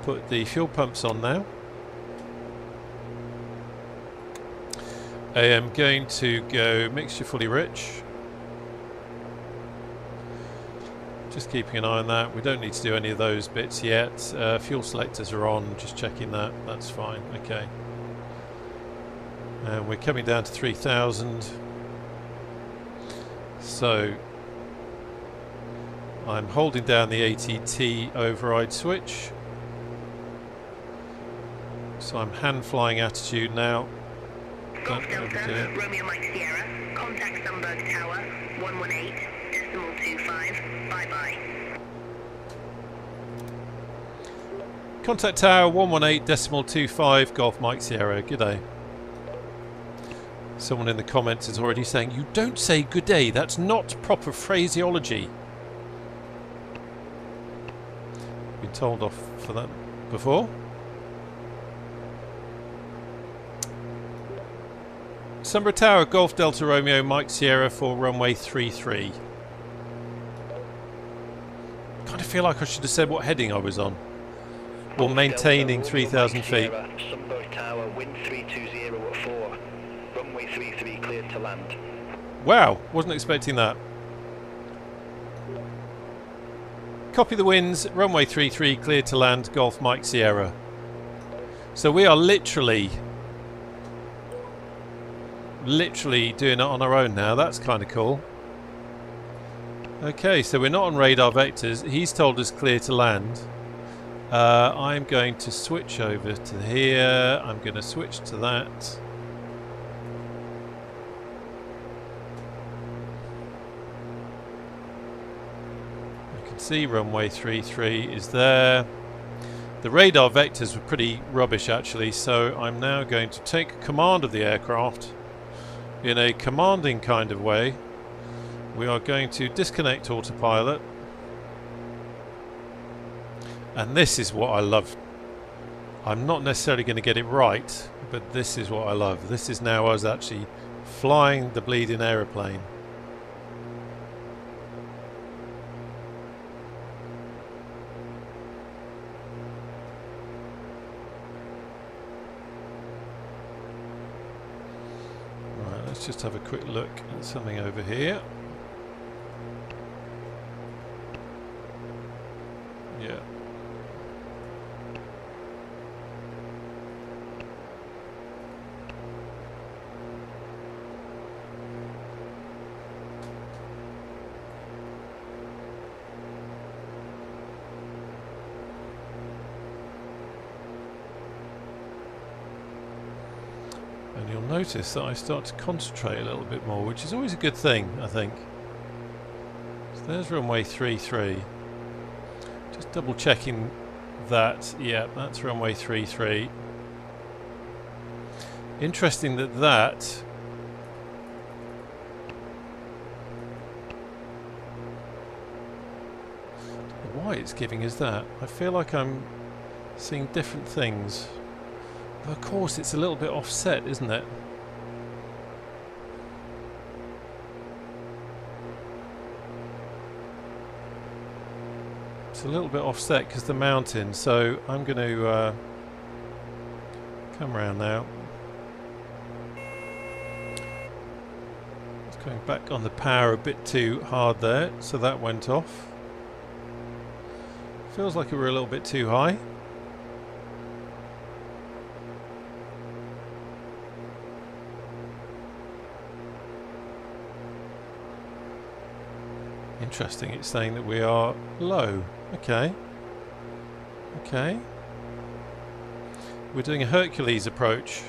put the fuel pumps on now. I am going to go mixture fully rich. Just keeping an eye on that. We don't need to do any of those bits yet. Fuel selectors are on, just checking that. That's fine. Okay. And we're coming down to 3,000. So I'm holding down the ATT override switch. So I'm hand flying attitude now. Golf Delta, Romeo Mike Sierra, contact Sunberg Tower, 118.25, bye-bye. Contact Tower 118.25 Golf Mike Sierra, good day. Someone in the comments is already saying, you don't say good day, that's not proper phraseology. Been told off for that before. Sunborough Tower, Golf Delta Romeo Mike Sierra for runway 33. Kind of feel like I should have said what heading I was on. Or maintaining 3,000 feet. Sunborough Tower, wind 320 at 4. Runway 33 cleared to land. Wow, wasn't expecting that. Copy the winds, runway 33 cleared to land, Golf Mike Sierra. So we are literally doing it on our own now. That's kind of cool. Okay, so we're not on radar vectors. He's told us clear to land. I'm going to switch over to here. I'm going to switch to that. You can see runway 33 is there. The radar vectors were pretty rubbish actually, so I'm now going to take command of the aircraft in a commanding kind of way. We are going to disconnect autopilot. And this is what I love. I'm not necessarily going to get it right, but this is what I love. This is now us actually flying the bleeding aeroplane. Right, let's just have a quick look at something over here. Yeah. And you'll notice that I start to concentrate a little bit more, which is always a good thing, I think. So there's runway 33. Just double checking that. Yeah, that's runway 33. Interesting that why it's giving us that. I feel like I'm seeing different things. But of course it's a little bit offset, isn't it? It's a little bit offset because the mountain, so I'm going to come around now. It's going back on the power a bit too hard there, so that went off. Feels like we were a little bit too high. Interesting, it's saying that we are low. Okay. Okay. We're doing a Hercules approach.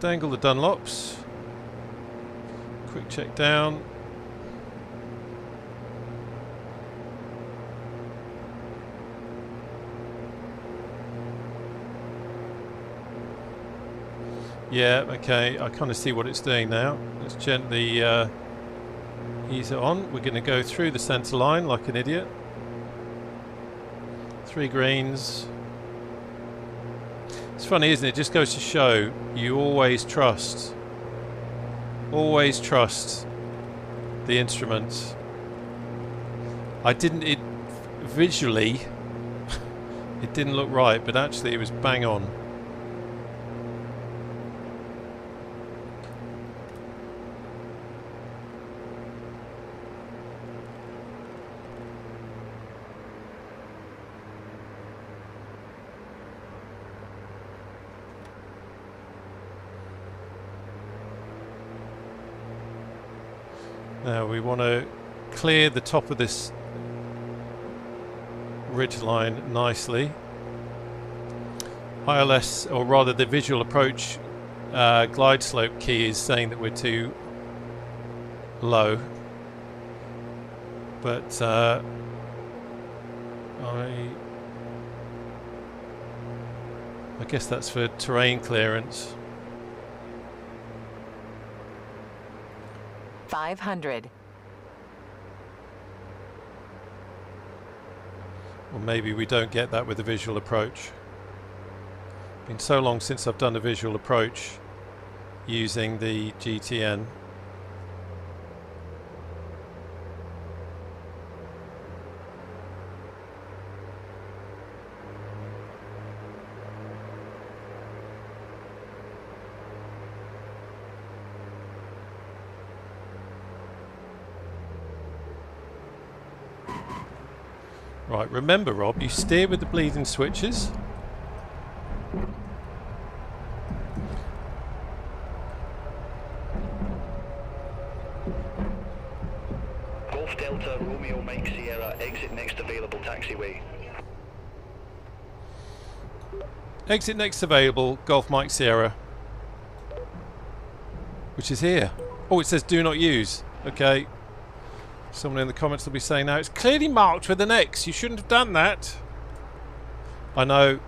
Dangle the Dunlops. Quick check down. Yeah, okay, I kind of see what it's doing now. Let's gently ease it on. We're going to go through the centre line like an idiot. 3 greens. It's funny, isn't it? It just goes to show you always trust the instruments. I didn't, it visually it didn't look right, but actually it was bang on. Now we want to clear the top of this ridge line nicely. ILS, or rather the visual approach glide slope key is saying that we're too low, but I guess that's for terrain clearance. 500. Or maybe we don't get that with the visual approach. Been so long since I've done a visual approach using the GTN. Right, remember Rob, you steer with the bleeding switches. Golf Delta, Romeo Mike Sierra, exit next available taxiway. Exit next available, Golf Mike Sierra. Which is here. Oh, it says do not use. Okay. Someone in the comments will be saying now, it's clearly marked with an X. You shouldn't have done that. I know.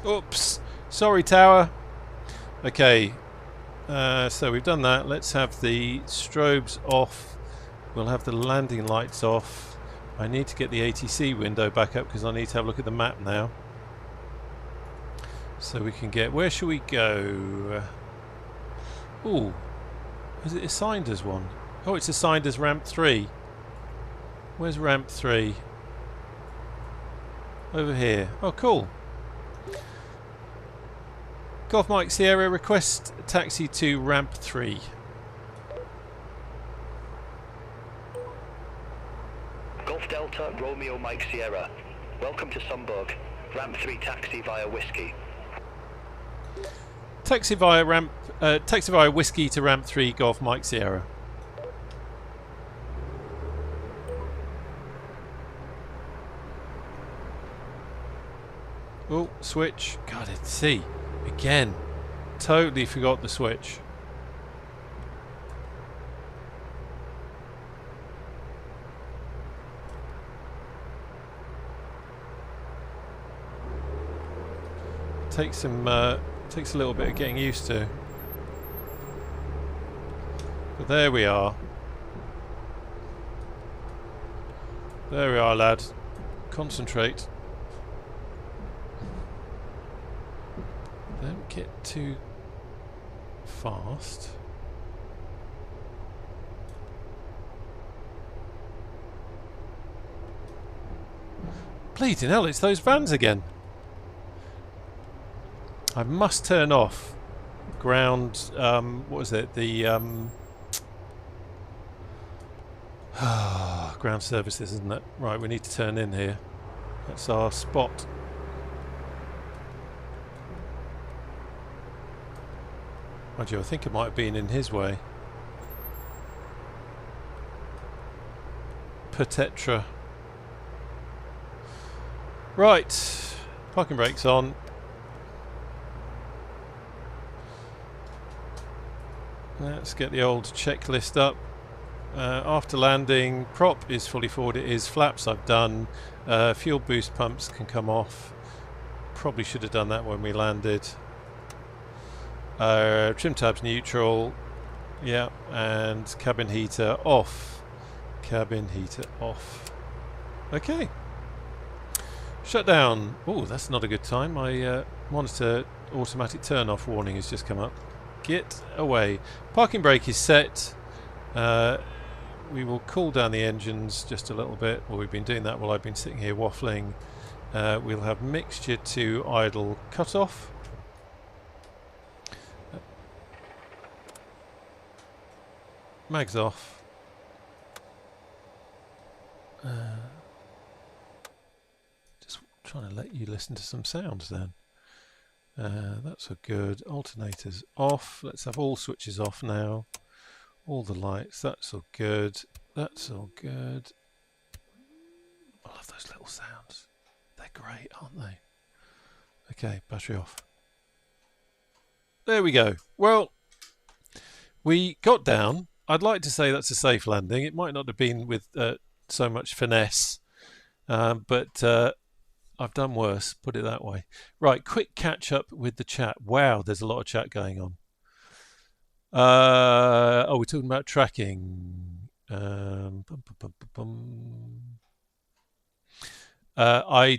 Oops. Sorry, tower. Okay. So we've done that. Let's have the strobes off. We'll have the landing lights off. I need to get the ATC window back up because I need to have a look at the map now. So we can get... Where shall we go? Ooh. Is it assigned as one? Oh, it's assigned as ramp 3. Where's ramp 3? Over here. Oh, cool. Golf Mike Sierra, request taxi to ramp 3. Golf Delta, Romeo Mike Sierra. Welcome to Sunburg. Ramp 3 taxi via Whiskey. Taxi via Whiskey to ramp 3, Golf Mike Sierra. Oh, switch. God, it's C. Again. Totally forgot the switch. Takes a little bit of getting used to. But there we are. There we are, lad. Concentrate. Don't get too fast. Bleeding hell, it's those vans again. I must turn off ground, what was it? The ground services, isn't it? Right, we need to turn in here. That's our spot. Mind you, I think it might have been in his way. Petetra. Right, parking brakes on. Let's get the old checklist up. After landing, prop is fully forward, it is. Flaps I've done. Fuel boost pumps can come off. Probably should have done that when we landed. Trim tabs neutral. Yeah, and cabin heater off. Cabin heater off. Okay. Shutdown. Oh, that's not a good time. My monitor automatic turn off warning has just come up. Get away. Parking brake is set. We will cool down the engines just a little bit. Well, we've been doing that while I've been sitting here waffling. We'll have mixture to idle cutoff. Mags off. Just trying to let you listen to some sounds then. That's a good. Alternators off. Let's have all switches off now. All the lights, that's all good. That's all good. I love those little sounds. They're great, aren't they? Okay, battery off. There we go. Well, we got down. I'd like to say that's a safe landing. It might not have been with so much finesse, but I've done worse, put it that way. Right, quick catch up with the chat. Wow, there's a lot of chat going on. Oh, we're talking about tracking. I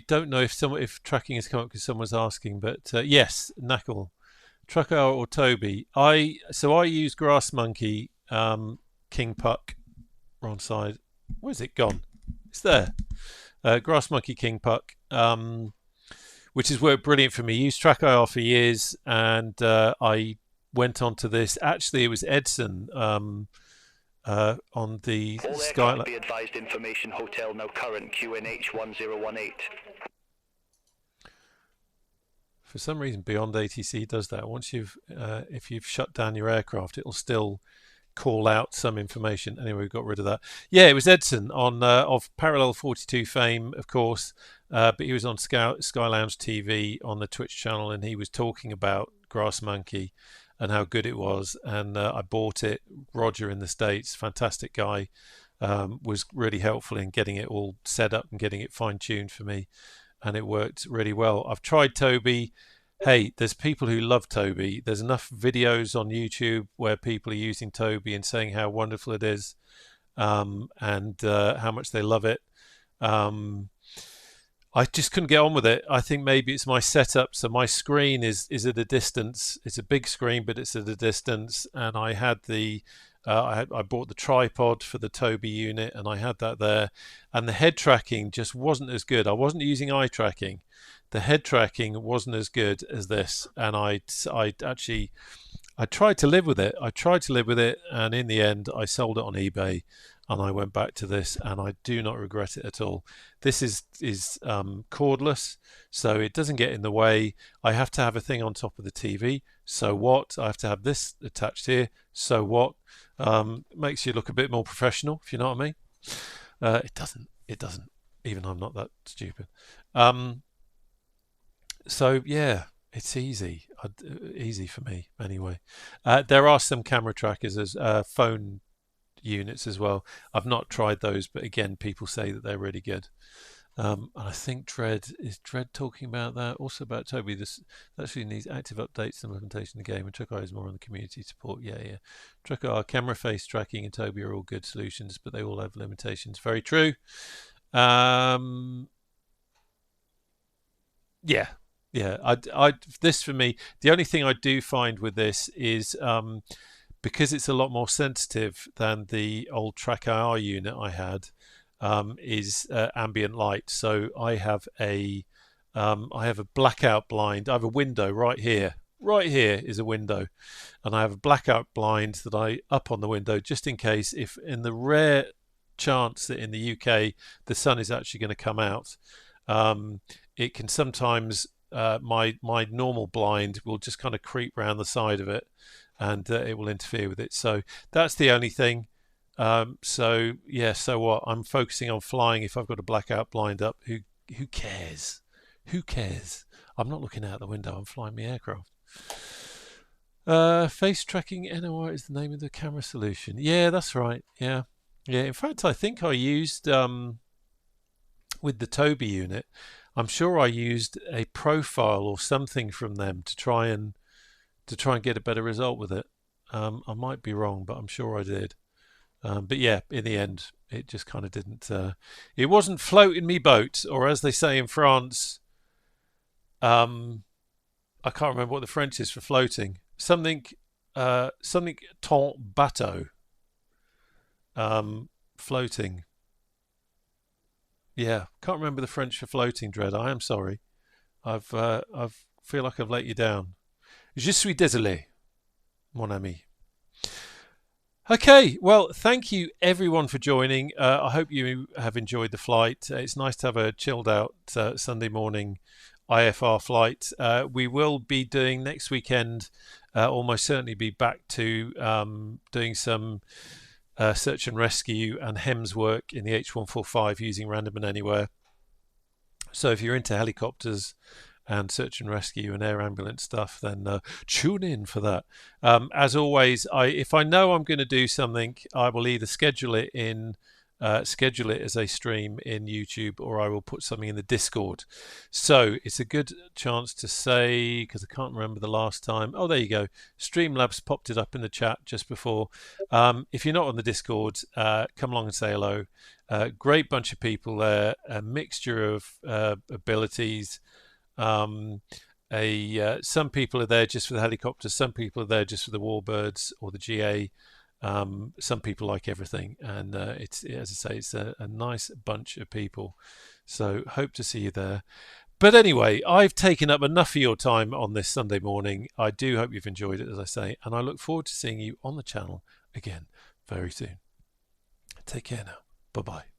don't know if tracking has come up because someone's asking, but yes, Knuckle, Trucker or Toby. I use Grass Monkey, King Puck, wrong side. Where's it gone? It's there. Grass Monkey King Puck, which has worked brilliant for me. Used TrackIR for years, and I went on to this. Actually, it was Edson on the Skyline. Be advised, information hotel now current, QNH 1018. For some reason, BeyondATC does that. Once if you've shut down your aircraft, it'll still call out some information. Anyway, we got rid of that. Yeah, it was Edson on of Parallel 42 fame, of course, but he was on Sky Lounge TV on the Twitch channel, and he was talking about Grass Monkey and how good it was. And I bought it. Roger in the States, fantastic guy, was really helpful in getting it all set up and getting it fine-tuned for me, and it worked really well. I've tried Toby. Hey, there's people who love Toby. There's enough videos on YouTube where people are using Toby and saying how wonderful it is, and how much they love it. I just couldn't get on with it. I think maybe it's my setup. So my screen is at a distance. It's a big screen, but it's at a distance. And I had I bought the tripod for the Toby unit, and I had that there. And the head tracking just wasn't as good. I wasn't using eye tracking. The head tracking wasn't as good as this, and I tried to live with it. And in the end, I sold it on eBay, and I went back to this, and I do not regret it at all. This is cordless, so it doesn't get in the way. I have to have a thing on top of the TV. So what? I have to have this attached here. So what? Makes you look a bit more professional, if you know what I mean. It doesn't. Even I'm not that stupid. So yeah, it's easy for me anyway. There are some camera trackers as phone units as well. I've not tried those, but again, people say that they're really good. And I think Dread talking about that, also about Toby. This actually needs active updates and implementation of the game, and TrackIR is more on the community support. Yeah. TrackIR, camera face tracking, and Toby are all good solutions, but they all have limitations. Very true. Yeah. This for me, the only thing I do find with this is because it's a lot more sensitive than the old TrackIR unit I had, is ambient light. So I have a blackout blind. I have a window right here. Right here is a window, and I have a blackout blind that I up on the window just in case, if in the rare chance that in the UK the sun is actually going to come out, it can sometimes my normal blind will just kind of creep around the side of it, and it will interfere with it. So that's the only thing. So what? I'm focusing on flying. If I've got a blackout blind up, who cares? Who cares? I'm not looking out the window. I'm flying my aircraft. Face tracking NOR is the name of the camera solution. Yeah, that's right. Yeah. In fact, I think I used with the Toby unit, I'm sure I used a profile or something from them to try and get a better result with it. I might be wrong, but I'm sure I did. But yeah, in the end, it just kind of didn't. It wasn't floating me boat, or as they say in France, I can't remember what the French is for floating. Something ton bateau. Floating. Yeah, can't remember the French for floating, Dread. I am sorry. I feel like I've let you down. Je suis désolé, mon ami. Okay, well, thank you everyone for joining. I hope you have enjoyed the flight. It's nice to have a chilled out Sunday morning IFR flight. We will be doing next weekend almost certainly be back to doing some search and rescue and HEMS work in the H145 using random and anywhere. So if you're into helicopters and search and rescue and air ambulance stuff, then tune in for that. As always, if I know I'm going to do something, I will either schedule it as a stream in YouTube, or I will put something in the Discord. So it's a good chance to say, because I can't remember the last time. Oh, there you go. Streamlabs popped it up in the chat just before. If you're not on the Discord, come along and say hello. Great bunch of people there, a mixture of abilities. Some people are there just for the helicopters, some people are there just for the warbirds or the GA. Some people like everything, and it's, as I say, it's a nice bunch of people. So hope to see you there. But anyway, I've taken up enough of your time on this Sunday morning. I do hope you've enjoyed it, as I say, and I look forward to seeing you on the channel again very soon. Take care now. Bye-bye.